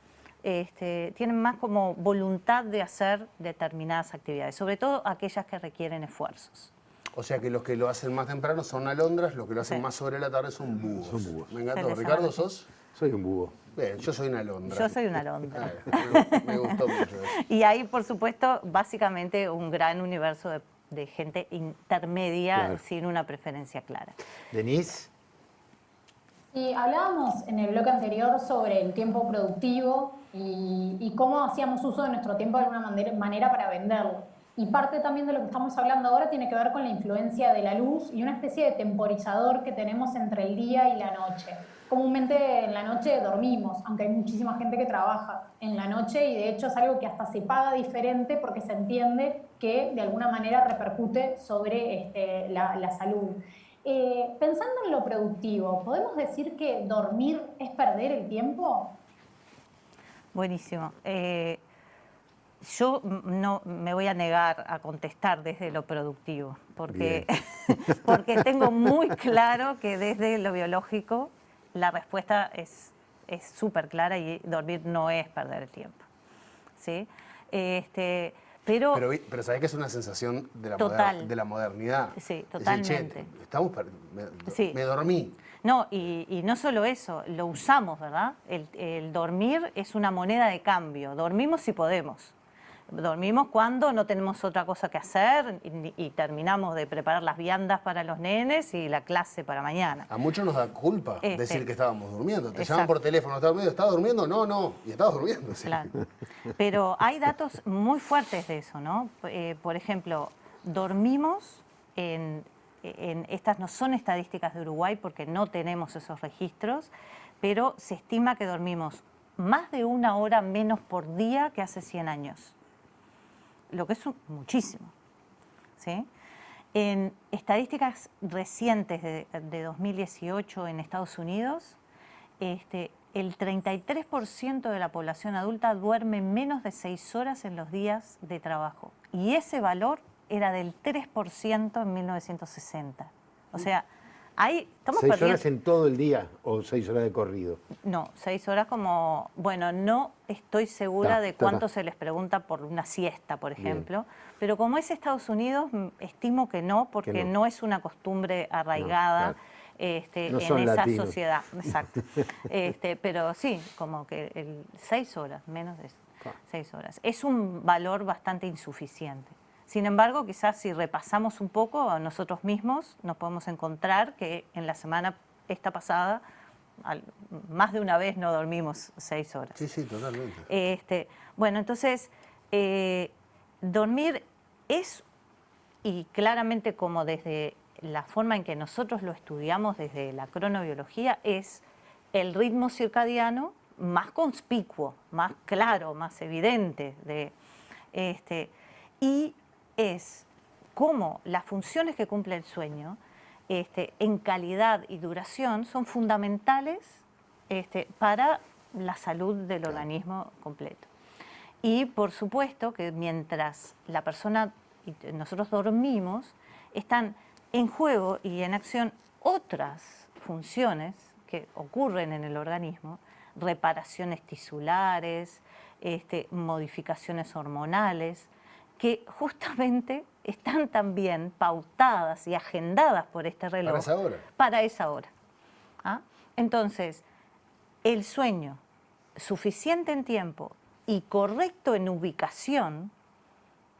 Q: tienen más como voluntad de hacer determinadas actividades, sobre todo aquellas que requieren esfuerzos.
B: O sea que los que lo hacen más temprano son alondras, los que lo hacen más sobre la tarde son búhos.
A: Son búhos.
B: Me encantó. Ricardo, ¿sos?
A: Soy un búho.
B: Bien, yo soy una alondra.
Q: Yo soy una alondra.
B: Me gustó mucho eso.
Q: Y hay, por supuesto, básicamente un gran universo de gente intermedia, claro, sin una preferencia clara.
A: Denise.
O: Y hablábamos en el bloque anterior sobre el tiempo productivo y cómo hacíamos uso de nuestro tiempo de alguna manera para venderlo. Y parte también de lo que estamos hablando ahora tiene que ver con la influencia de la luz y una especie de temporizador que tenemos entre el día y la noche. Comúnmente en la noche dormimos, aunque hay muchísima gente que trabaja en la noche y de hecho es algo que hasta se paga diferente porque se entiende que de alguna manera repercute sobre la salud. Pensando en lo productivo, ¿podemos decir que dormir es perder el tiempo?
Q: Buenísimo. Yo no me voy a negar a contestar desde lo productivo, porque tengo muy claro que desde lo biológico la respuesta es súper clara y dormir no es perder el tiempo. ¿Sí? Pero
B: sabés que es una sensación de la modernidad.
Q: Sí, totalmente.
B: Decir, me dormí.
Q: No, y no solo eso, lo usamos, ¿verdad? El dormir es una moneda de cambio. Dormimos si podemos. Dormimos cuando no tenemos otra cosa que hacer y terminamos de preparar las viandas para los nenes y la clase para mañana.
B: A muchos nos da culpa decir que estábamos durmiendo. Te llaman por teléfono, ¿estás durmiendo? No, y estabas durmiendo. Sí.
Q: Claro. Pero hay datos muy fuertes de eso, ¿no? Por ejemplo, dormimos estas no son estadísticas de Uruguay porque no tenemos esos registros, pero se estima que dormimos más de 1 hora menos por día que hace 100 años. Lo que es muchísimo, ¿sí? En estadísticas recientes de 2018 en Estados Unidos, el 33% de la población adulta duerme menos de 6 horas en los días de trabajo. Y ese valor era del 3% en 1960. O sea, estamos perdiendo...
A: 6 horas en todo el día o 6 horas de corrido.
Q: No, 6 horas como... Bueno, no estoy segura de cuánto se les pregunta por una siesta, por ejemplo. Bien. Pero como es Estados Unidos, estimo que no, porque no es una costumbre arraigada en esa latinos. Sociedad. Exacto. Pero sí, como que 6 horas, menos de eso. 6 horas. Es un valor bastante insuficiente. Sin embargo, quizás si repasamos un poco a nosotros mismos, nos podemos encontrar que en la semana pasada, más de una vez no dormimos 6 horas.
B: Sí, totalmente.
Q: Bueno, entonces, dormir es, y claramente como desde la forma en que nosotros lo estudiamos desde la cronobiología, es el ritmo circadiano más conspicuo, más claro, más evidente. Y es cómo las funciones que cumple el sueño en calidad y duración son fundamentales para la salud del organismo completo. Y por supuesto que mientras la persona y nosotros dormimos, están en juego y en acción otras funciones que ocurren en el organismo, reparaciones tisulares, modificaciones hormonales, que justamente están también pautadas y agendadas por este reloj.
B: Para esa hora.
Q: Para esa hora. ¿Ah? Entonces, el sueño suficiente en tiempo y correcto en ubicación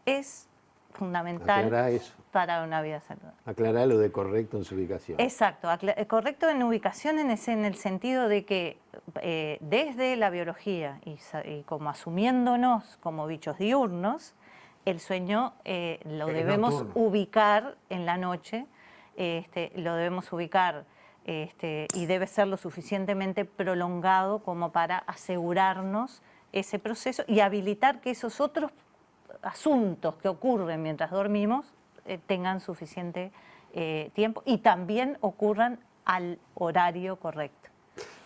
Q: es fundamental para una vida saludable.
A: Aclará lo de correcto en su ubicación.
Q: Exacto, correcto en ubicación en el sentido de que desde la biología y como asumiéndonos como bichos diurnos, El sueño lo
B: Es
Q: debemos
B: nocturno.
Q: ubicar en la noche, lo debemos ubicar y debe ser lo suficientemente prolongado como para asegurarnos ese proceso y habilitar que esos otros asuntos que ocurren mientras dormimos tengan suficiente tiempo y también ocurran al horario correcto.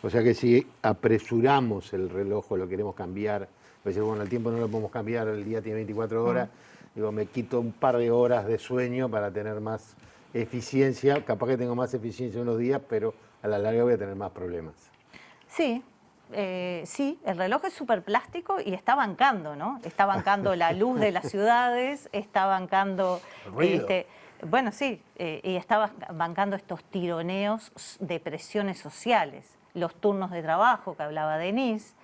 A: O sea que si apresuramos el reloj o lo queremos cambiar, pues bueno, el tiempo no lo podemos cambiar, el día tiene 24 horas, digo, me quito un par de horas de sueño para tener más eficiencia, capaz que tengo más eficiencia unos días, pero a la larga voy a tener más problemas.
Q: Sí, sí, el reloj es súper plástico y está bancando, ¿no? Está bancando la luz de las ciudades, está bancando...
B: El ruido.
Q: Bueno, sí, y está bancando estos tironeos de presiones sociales, los turnos de trabajo que hablaba Denise,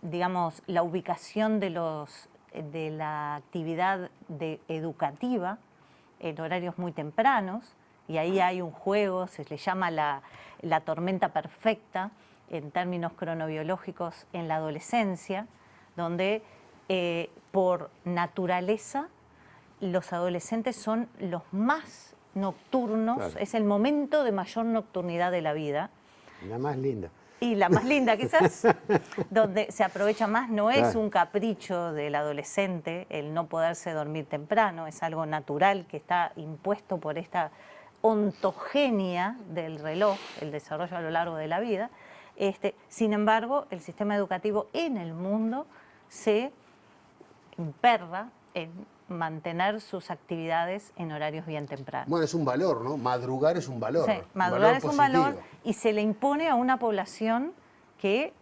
Q: digamos, la ubicación de la actividad educativa en horarios muy tempranos, y ahí hay un juego, se le llama la tormenta perfecta en términos cronobiológicos en la adolescencia, donde por naturaleza los adolescentes son los más nocturnos,
A: Claro.
Q: es el momento de mayor nocturnidad de la vida.
A: La más linda.
Q: Y la más linda quizás, donde se aprovecha más, no es
A: Claro.
Q: un capricho del adolescente el no poderse dormir temprano, es algo natural que está impuesto por esta ontogenia del reloj, el desarrollo a lo largo de la vida. Sin embargo, el sistema educativo en el mundo se emperra en mantener sus actividades en horarios bien tempranos.
B: Bueno, es un valor, ¿no? Madrugar es un valor.
Q: Sí,
B: un
Q: madrugar
B: valor
Q: es un
B: positivo.
Q: valor y se le impone a una población que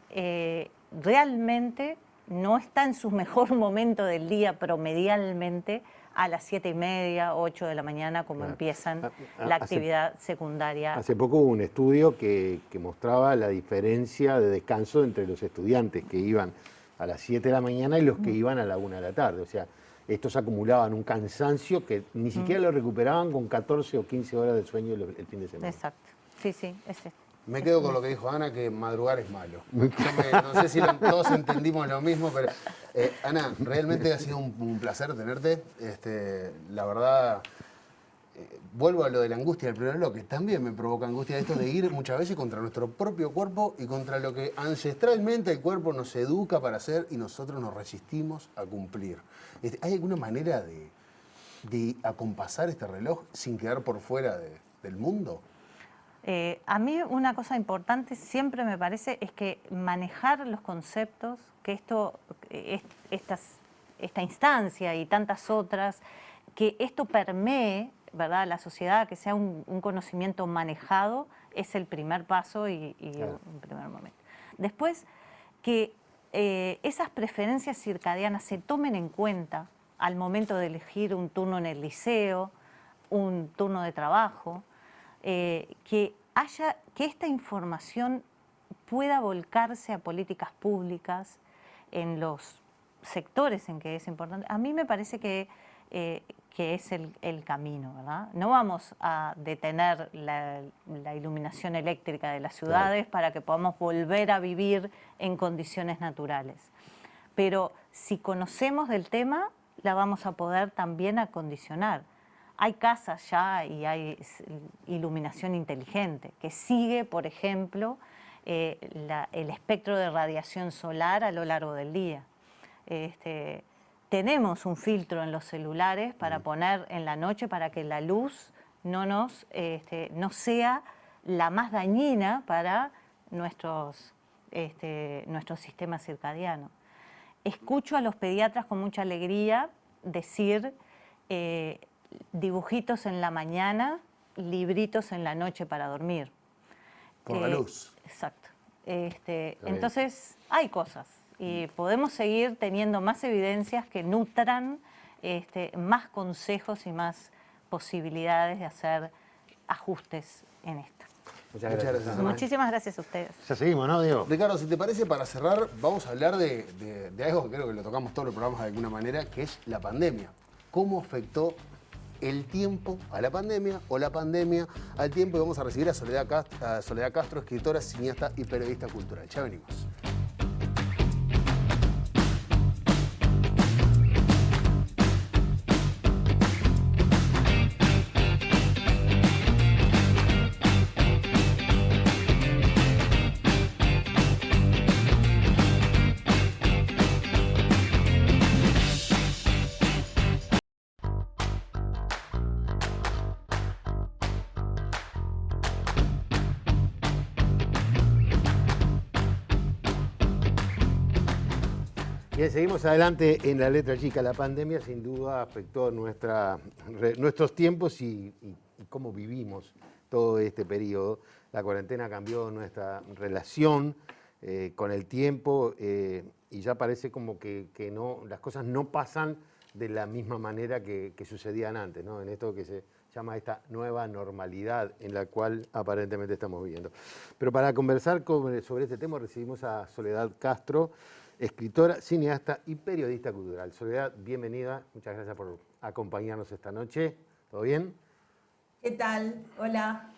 Q: realmente no está en su mejor momento del día promedialmente a las 7:30, 8 de la mañana, como empiezan la actividad secundaria.
A: Hace poco hubo un estudio que mostraba la diferencia de descanso entre los estudiantes que iban a las 7 de la mañana y los que iban a la 1 de la tarde. O sea, estos acumulaban un cansancio que ni siquiera lo recuperaban con 14 o 15 horas de sueño el fin de semana.
Q: Exacto. Sí, sí,
B: Me quedo con lo que dijo Ana, que madrugar es malo. No sé si todos entendimos lo mismo, pero Ana, realmente ha sido un placer tenerte. La verdad, vuelvo a lo de la angustia del primer bloque. También me provoca angustia esto de ir muchas veces contra nuestro propio cuerpo y contra lo que ancestralmente el cuerpo nos educa para hacer y nosotros nos resistimos a cumplir. ¿Hay alguna manera de acompasar este reloj sin quedar por fuera del mundo?
Q: A mí una cosa importante siempre me parece es que manejar los conceptos, que esta instancia y tantas otras, que esto permee, ¿verdad?, la sociedad, que sea un conocimiento manejado, es el primer paso y
A: Claro.
Q: un primer momento. Después, que esas preferencias circadianas se tomen en cuenta al momento de elegir un turno en el liceo, un turno de trabajo, que esta información pueda volcarse a políticas públicas en los sectores en que es importante. A mí me parece que es el camino, ¿verdad? No vamos a detener la iluminación eléctrica de las ciudades para que podamos volver a vivir en condiciones naturales. Pero si conocemos del tema, la vamos a poder también acondicionar. Hay casas ya y hay iluminación inteligente que sigue, por ejemplo, el espectro de radiación solar a lo largo del día. Tenemos un filtro en los celulares para poner en la noche para que la luz no sea la más dañina para nuestro sistema circadiano. Escucho a los pediatras con mucha alegría decir dibujitos en la mañana, libritos en la noche para dormir.
B: Por la luz.
Q: Exacto. Entonces, hay cosas y podemos seguir teniendo más evidencias que nutran más consejos y más posibilidades de hacer ajustes en esto.
A: Muchas gracias. Ana.
Q: Muchísimas gracias a ustedes.
A: Ya seguimos, ¿no, Diego?
B: Ricardo, si te parece, para cerrar, vamos a hablar de algo que creo que lo tocamos todos los programas de alguna manera, que es la pandemia. ¿Cómo afectó el tiempo a la pandemia o la pandemia al tiempo? Y vamos a recibir a Soledad Castro, escritora, cineasta y periodista cultural. Ya venimos.
A: Bien, seguimos adelante en la letra chica. La pandemia sin duda afectó nuestros tiempos y cómo vivimos todo este periodo. La cuarentena cambió nuestra relación con el tiempo y ya parece como que no, las cosas no pasan de la misma manera que sucedían antes, ¿no? En esto que se llama esta nueva normalidad en la cual aparentemente estamos viviendo. Pero para conversar sobre este tema recibimos a Soledad Castro, escritora, cineasta y periodista cultural. Soledad, bienvenida. Muchas gracias por acompañarnos esta noche. ¿Todo bien?
R: ¿Qué tal? Hola.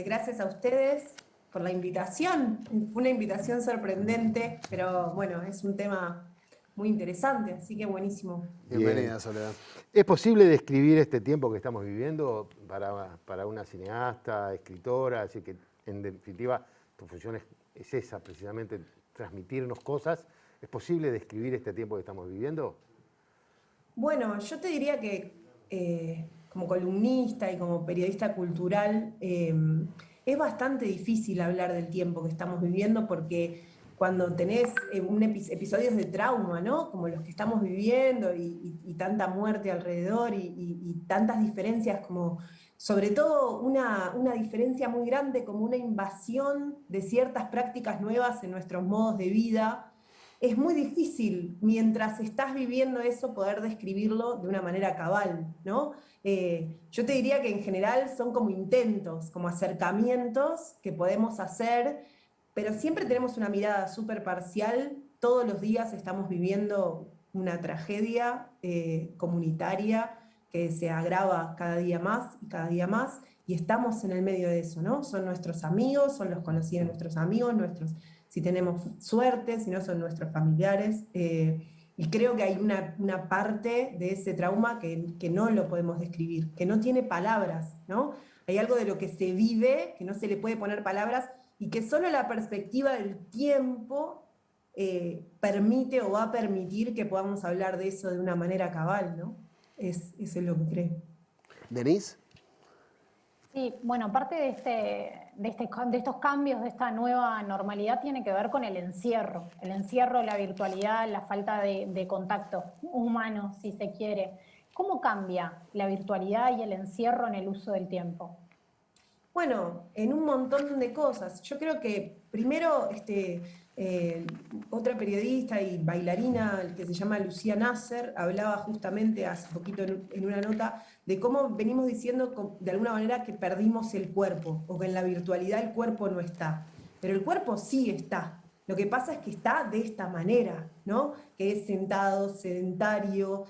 R: Gracias a ustedes por la invitación. Fue una invitación sorprendente, pero bueno, es un tema muy interesante, así que buenísimo.
B: Bienvenida, Soledad.
A: ¿Es posible describir este tiempo que estamos viviendo para una cineasta, escritora? Así que, en definitiva, tu función es esa, precisamente, transmitirnos cosas. ¿Es posible describir este tiempo que estamos viviendo?
R: Bueno, yo te diría que como columnista y como periodista cultural es bastante difícil hablar del tiempo que estamos viviendo porque cuando tenés episodios de trauma, ¿no? Como los que estamos viviendo y tanta muerte alrededor y tantas diferencias como, sobre todo una diferencia muy grande como una invasión de ciertas prácticas nuevas en nuestros modos de vida. Es muy difícil, mientras estás viviendo eso, poder describirlo de una manera cabal, ¿no? Yo te diría que en general son como intentos, como acercamientos que podemos hacer, pero siempre tenemos una mirada súper parcial. Todos los días estamos viviendo una tragedia comunitaria que se agrava cada día más y cada día más, y estamos en el medio de eso, ¿no? Son nuestros amigos, son los conocidos de nuestros amigos, si tenemos suerte, si no son nuestros familiares, y creo que hay una parte de ese trauma que no lo podemos describir, que no tiene palabras, ¿no? Hay algo de lo que se vive, que no se le puede poner palabras, y que solo la perspectiva del tiempo permite o va a permitir que podamos hablar de eso de una manera cabal, ¿no? Eso es lo que creo.
B: ¿Denise?
O: Sí, bueno, parte de estos cambios, de esta nueva normalidad, tiene que ver con el encierro, la virtualidad, la falta de contacto humano, si se quiere. ¿Cómo cambia la virtualidad y el encierro en el uso del tiempo?
R: Bueno, en un montón de cosas. Yo creo que primero otra periodista y bailarina que se llama Lucía Nasser hablaba justamente hace poquito en una nota de cómo venimos diciendo de alguna manera que perdimos el cuerpo o que en la virtualidad el cuerpo no está. Pero el cuerpo sí está. Lo que pasa es que está de esta manera, ¿no? Que es sentado, sedentario.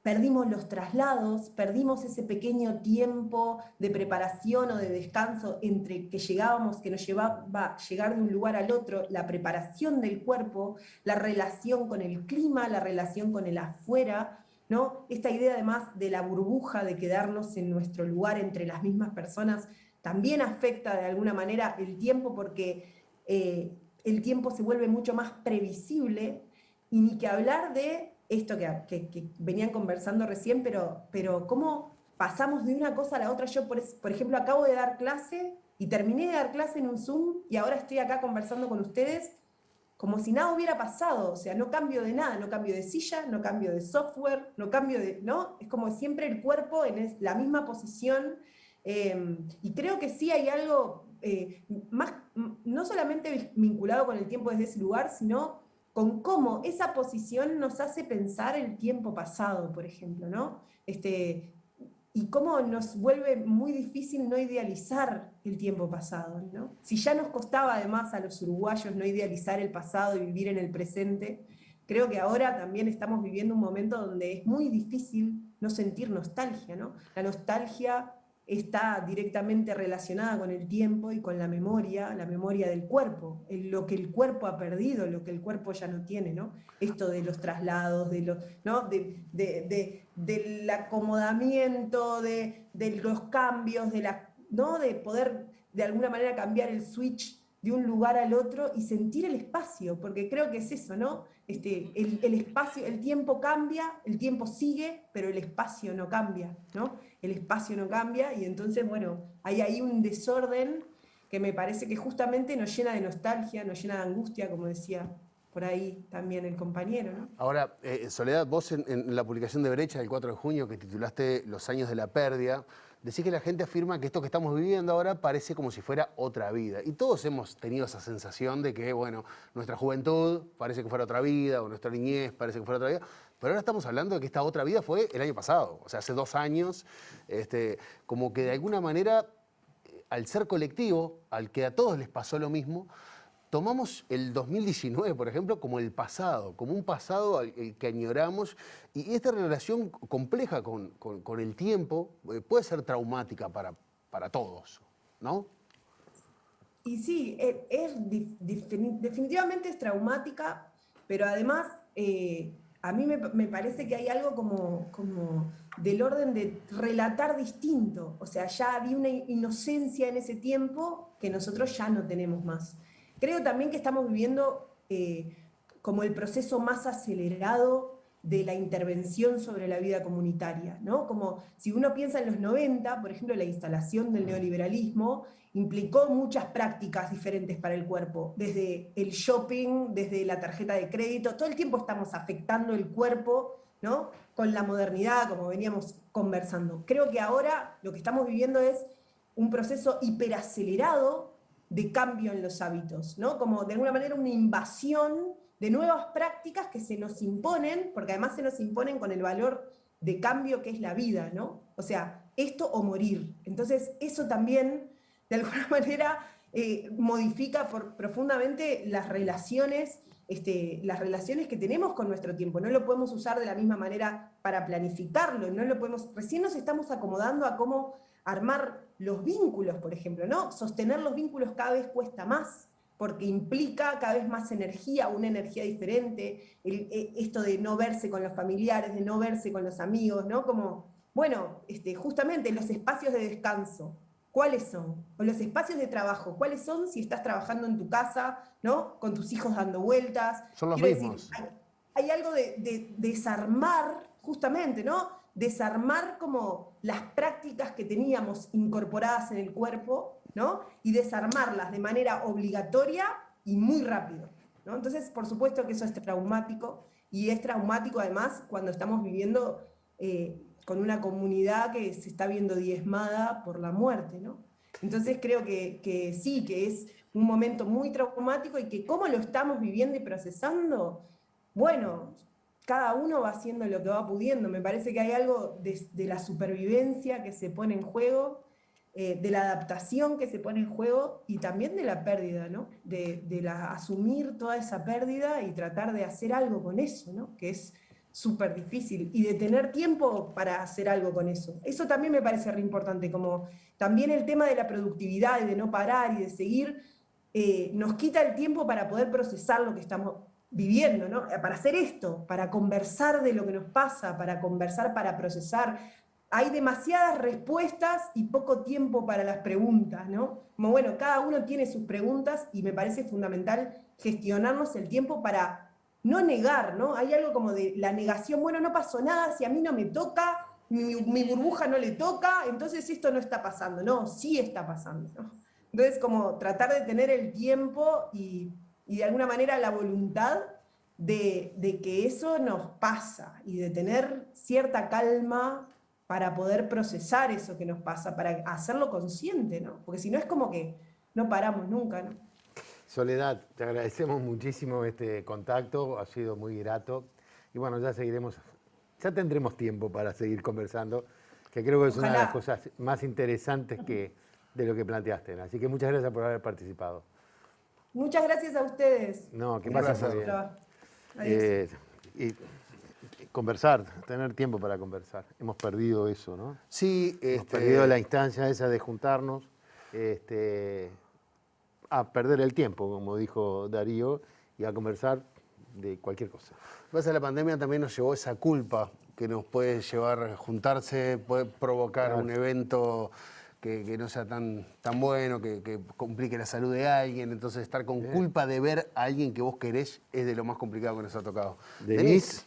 R: Perdimos los traslados, perdimos ese pequeño tiempo de preparación o de descanso entre que llegábamos, que nos llevaba a llegar de un lugar al otro, la preparación del cuerpo, la relación con el clima, la relación con el afuera, ¿no? Esta idea además de la burbuja, de quedarnos en nuestro lugar entre las mismas personas, también afecta de alguna manera el tiempo porque el tiempo se vuelve mucho más previsible y ni que hablar de esto que venían conversando recién, pero cómo pasamos de una cosa a la otra. Yo, por ejemplo, acabo de dar clase y terminé de dar clase en un Zoom y ahora estoy acá conversando con ustedes como si nada hubiera pasado. O sea, no cambio de nada, no cambio de silla, no cambio de software, no cambio de... ¿no? Es como siempre el cuerpo en la misma posición. Y creo que sí hay algo más, no solamente vinculado con el tiempo desde ese lugar, sino con cómo esa posición nos hace pensar el tiempo pasado, por ejemplo, ¿no? Y cómo nos vuelve muy difícil no idealizar el tiempo pasado, ¿no? Si ya nos costaba además a los uruguayos no idealizar el pasado y vivir en el presente, creo que ahora también estamos viviendo un momento donde es muy difícil no sentir nostalgia, ¿no? La nostalgia está directamente relacionada con el tiempo y con la memoria del cuerpo, lo que el cuerpo ha perdido, lo que el cuerpo ya no tiene, ¿no? Esto de los traslados, ¿no? del acomodamiento, de los cambios, ¿no? De poder de alguna manera cambiar el switch de un lugar al otro y sentir el espacio, porque creo que es eso, ¿no? El espacio, el tiempo cambia, el tiempo sigue, pero el espacio no cambia, ¿no? El espacio no cambia y entonces, bueno, hay ahí un desorden que me parece que justamente nos llena de nostalgia, nos llena de angustia, como decía por ahí también el compañero, ¿no?
B: Ahora, Soledad, vos en la publicación de Brecha del 4 de junio que titulaste Los años de la pérdida, decís que la gente afirma que esto que estamos viviendo ahora parece como si fuera otra vida. Y todos hemos tenido esa sensación de que, bueno, nuestra juventud parece que fuera otra vida, o nuestra niñez parece que fuera otra vida. Pero ahora estamos hablando de que esta otra vida fue el año pasado, o sea, hace 2 años, como que de alguna manera, al ser colectivo, al que a todos les pasó lo mismo, tomamos el 2019, por ejemplo, como el pasado, como un pasado al que añoramos, y esta relación compleja con el tiempo puede ser traumática para todos, ¿no?
R: Y sí, definitivamente es traumática, pero además a mí me parece que hay algo como del orden de relatar distinto. O sea, ya había una inocencia en ese tiempo que nosotros ya no tenemos más. Creo también que estamos viviendo como el proceso más acelerado de la intervención sobre la vida comunitaria, ¿no? Como si uno piensa en los 90, por ejemplo, la instalación del neoliberalismo implicó muchas prácticas diferentes para el cuerpo, desde el shopping, desde la tarjeta de crédito, todo el tiempo estamos afectando el cuerpo, ¿no? Con la modernidad, como veníamos conversando. Creo que ahora lo que estamos viviendo es un proceso hiperacelerado de cambio en los hábitos, ¿no? Como de alguna manera una invasión de nuevas prácticas que se nos imponen, porque además se nos imponen con el valor de cambio que es la vida, ¿no? O sea, esto o morir. Entonces, eso también, de alguna manera, modifica profundamente las relaciones que tenemos con nuestro tiempo. No lo podemos usar de la misma manera para planificarlo, recién nos estamos acomodando a cómo armar los vínculos, por ejemplo, ¿no? Sostener los vínculos cada vez cuesta más, porque implica cada vez más energía, una energía diferente, esto de no verse con los familiares, de no verse con los amigos, ¿no? Como, bueno, justamente los espacios de descanso, ¿cuáles son? O los espacios de trabajo, ¿cuáles son si estás trabajando en tu casa, ¿no? Con tus hijos dando vueltas.
B: Son los
R: Quiero
B: mismos.
R: decir, hay algo de desarmar, justamente, ¿no? Desarmar como las prácticas que teníamos incorporadas en el cuerpo, ¿no? Y desarmarlas de manera obligatoria y muy rápido, ¿no? Entonces, por supuesto que eso es traumático, y es traumático además cuando estamos viviendo con una comunidad que se está viendo diezmada por la muerte, ¿no? Entonces creo que sí, que es un momento muy traumático y que cómo lo estamos viviendo y procesando, bueno, cada uno va haciendo lo que va pudiendo. Me parece que hay algo de la supervivencia que se pone en juego, de la adaptación que se pone en juego y también de la pérdida, ¿no? De asumir toda esa pérdida y tratar de hacer algo con eso, ¿no? Que es súper difícil, y de tener tiempo para hacer algo con eso. Eso también me parece re importante, como también el tema de la productividad y de no parar y de seguir, nos quita el tiempo para poder procesar lo que estamos viviendo, ¿no? Para hacer esto, para conversar de lo que nos pasa, para conversar, para procesar. Hay demasiadas respuestas y poco tiempo para las preguntas, ¿no? Como bueno, cada uno tiene sus preguntas y me parece fundamental gestionarnos el tiempo para no negar, ¿no? Hay algo como de la negación, bueno, no pasó nada, si a mí no me toca, mi burbuja no le toca, entonces esto no está pasando. No, sí está pasando, ¿no? Entonces, como tratar de tener el tiempo y de alguna manera la voluntad de que eso nos pasa y de tener cierta calma para poder procesar eso que nos pasa, para hacerlo consciente, ¿no? Porque si no es como que no paramos nunca, ¿no?
A: Soledad, te agradecemos muchísimo este contacto, ha sido muy grato. Y bueno, ya tendremos tiempo para seguir conversando, que creo que es una de las cosas más interesantes de lo que planteaste. Así que muchas gracias por haber participado.
R: Muchas gracias a ustedes.
A: No, que pasen muy bien.
R: Adiós.
A: Y conversar, tener tiempo para conversar. Hemos perdido eso, ¿no?
B: Sí.
A: Hemos perdido la instancia esa de juntarnos, a perder el tiempo, como dijo Darío, y a conversar de cualquier cosa.
B: La pandemia también nos llevó esa culpa que nos puede llevar a juntarse, puede provocar un evento que no sea tan bueno, que complique la salud de alguien. Entonces, estar con culpa de ver a alguien que vos querés es de lo más complicado que nos ha tocado. Denise.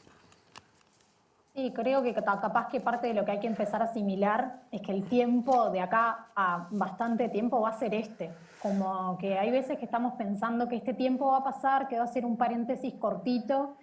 O: Sí, creo que capaz que parte de lo que hay que empezar a asimilar es que el tiempo de acá a bastante tiempo va a ser este. Como que hay veces que estamos pensando que este tiempo va a pasar, que va a ser un paréntesis cortito.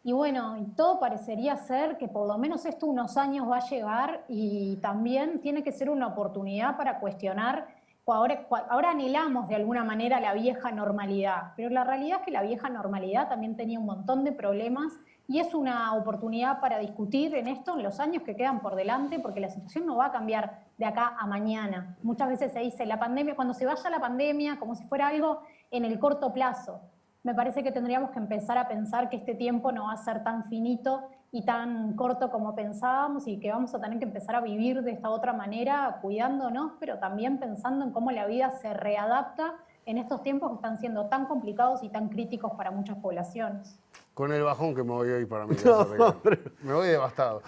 O: Y bueno, todo parecería ser que por lo menos esto unos años va a llegar y también tiene que ser una oportunidad para cuestionar. Ahora anhelamos de alguna manera la vieja normalidad, pero la realidad es que la vieja normalidad también tenía un montón de problemas y es una oportunidad para discutir en esto en los años que quedan por delante, porque la situación no va a cambiar de acá a mañana. Muchas veces se dice la pandemia, cuando se vaya la pandemia, como si fuera algo en el corto plazo. Me parece que tendríamos que empezar a pensar que este tiempo no va a ser tan finito y tan corto como pensábamos y que vamos a tener que empezar a vivir de esta otra manera, cuidándonos, pero también pensando en cómo la vida se readapta en estos tiempos que están siendo tan complicados y tan críticos para muchas poblaciones.
B: Con el bajón que me voy hoy para mí.
A: No,
B: me voy devastado.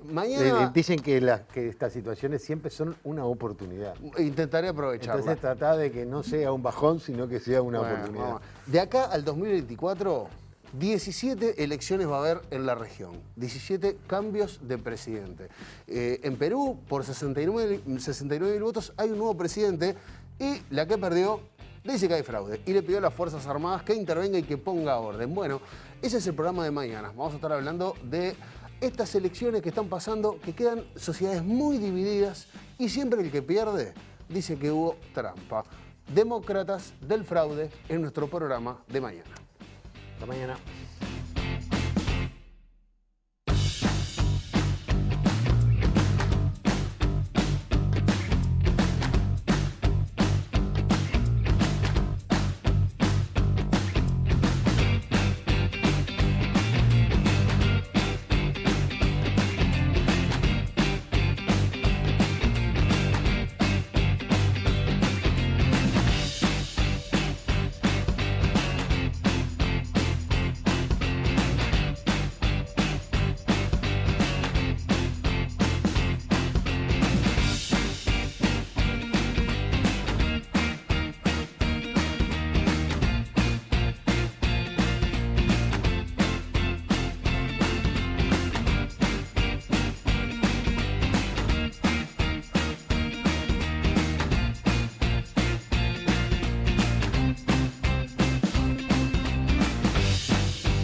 B: Mañana
A: dicen que estas situaciones siempre son una oportunidad.
B: Intentaré aprovecharla.
A: Entonces trata de que no sea un bajón, sino que sea una oportunidad.
B: Vamos. De acá al 2024, 17 elecciones va a haber en la región. 17 cambios de presidente. En Perú, por 69.000 votos, hay un nuevo presidente y la que perdió dice que hay fraude y le pidió a las Fuerzas Armadas que intervenga y que ponga orden. Bueno, ese es el programa de mañana. Vamos a estar hablando de estas elecciones que están pasando, que quedan sociedades muy divididas y siempre el que pierde dice que hubo trampa. Demócratas del fraude en nuestro programa de mañana.
A: Hasta mañana.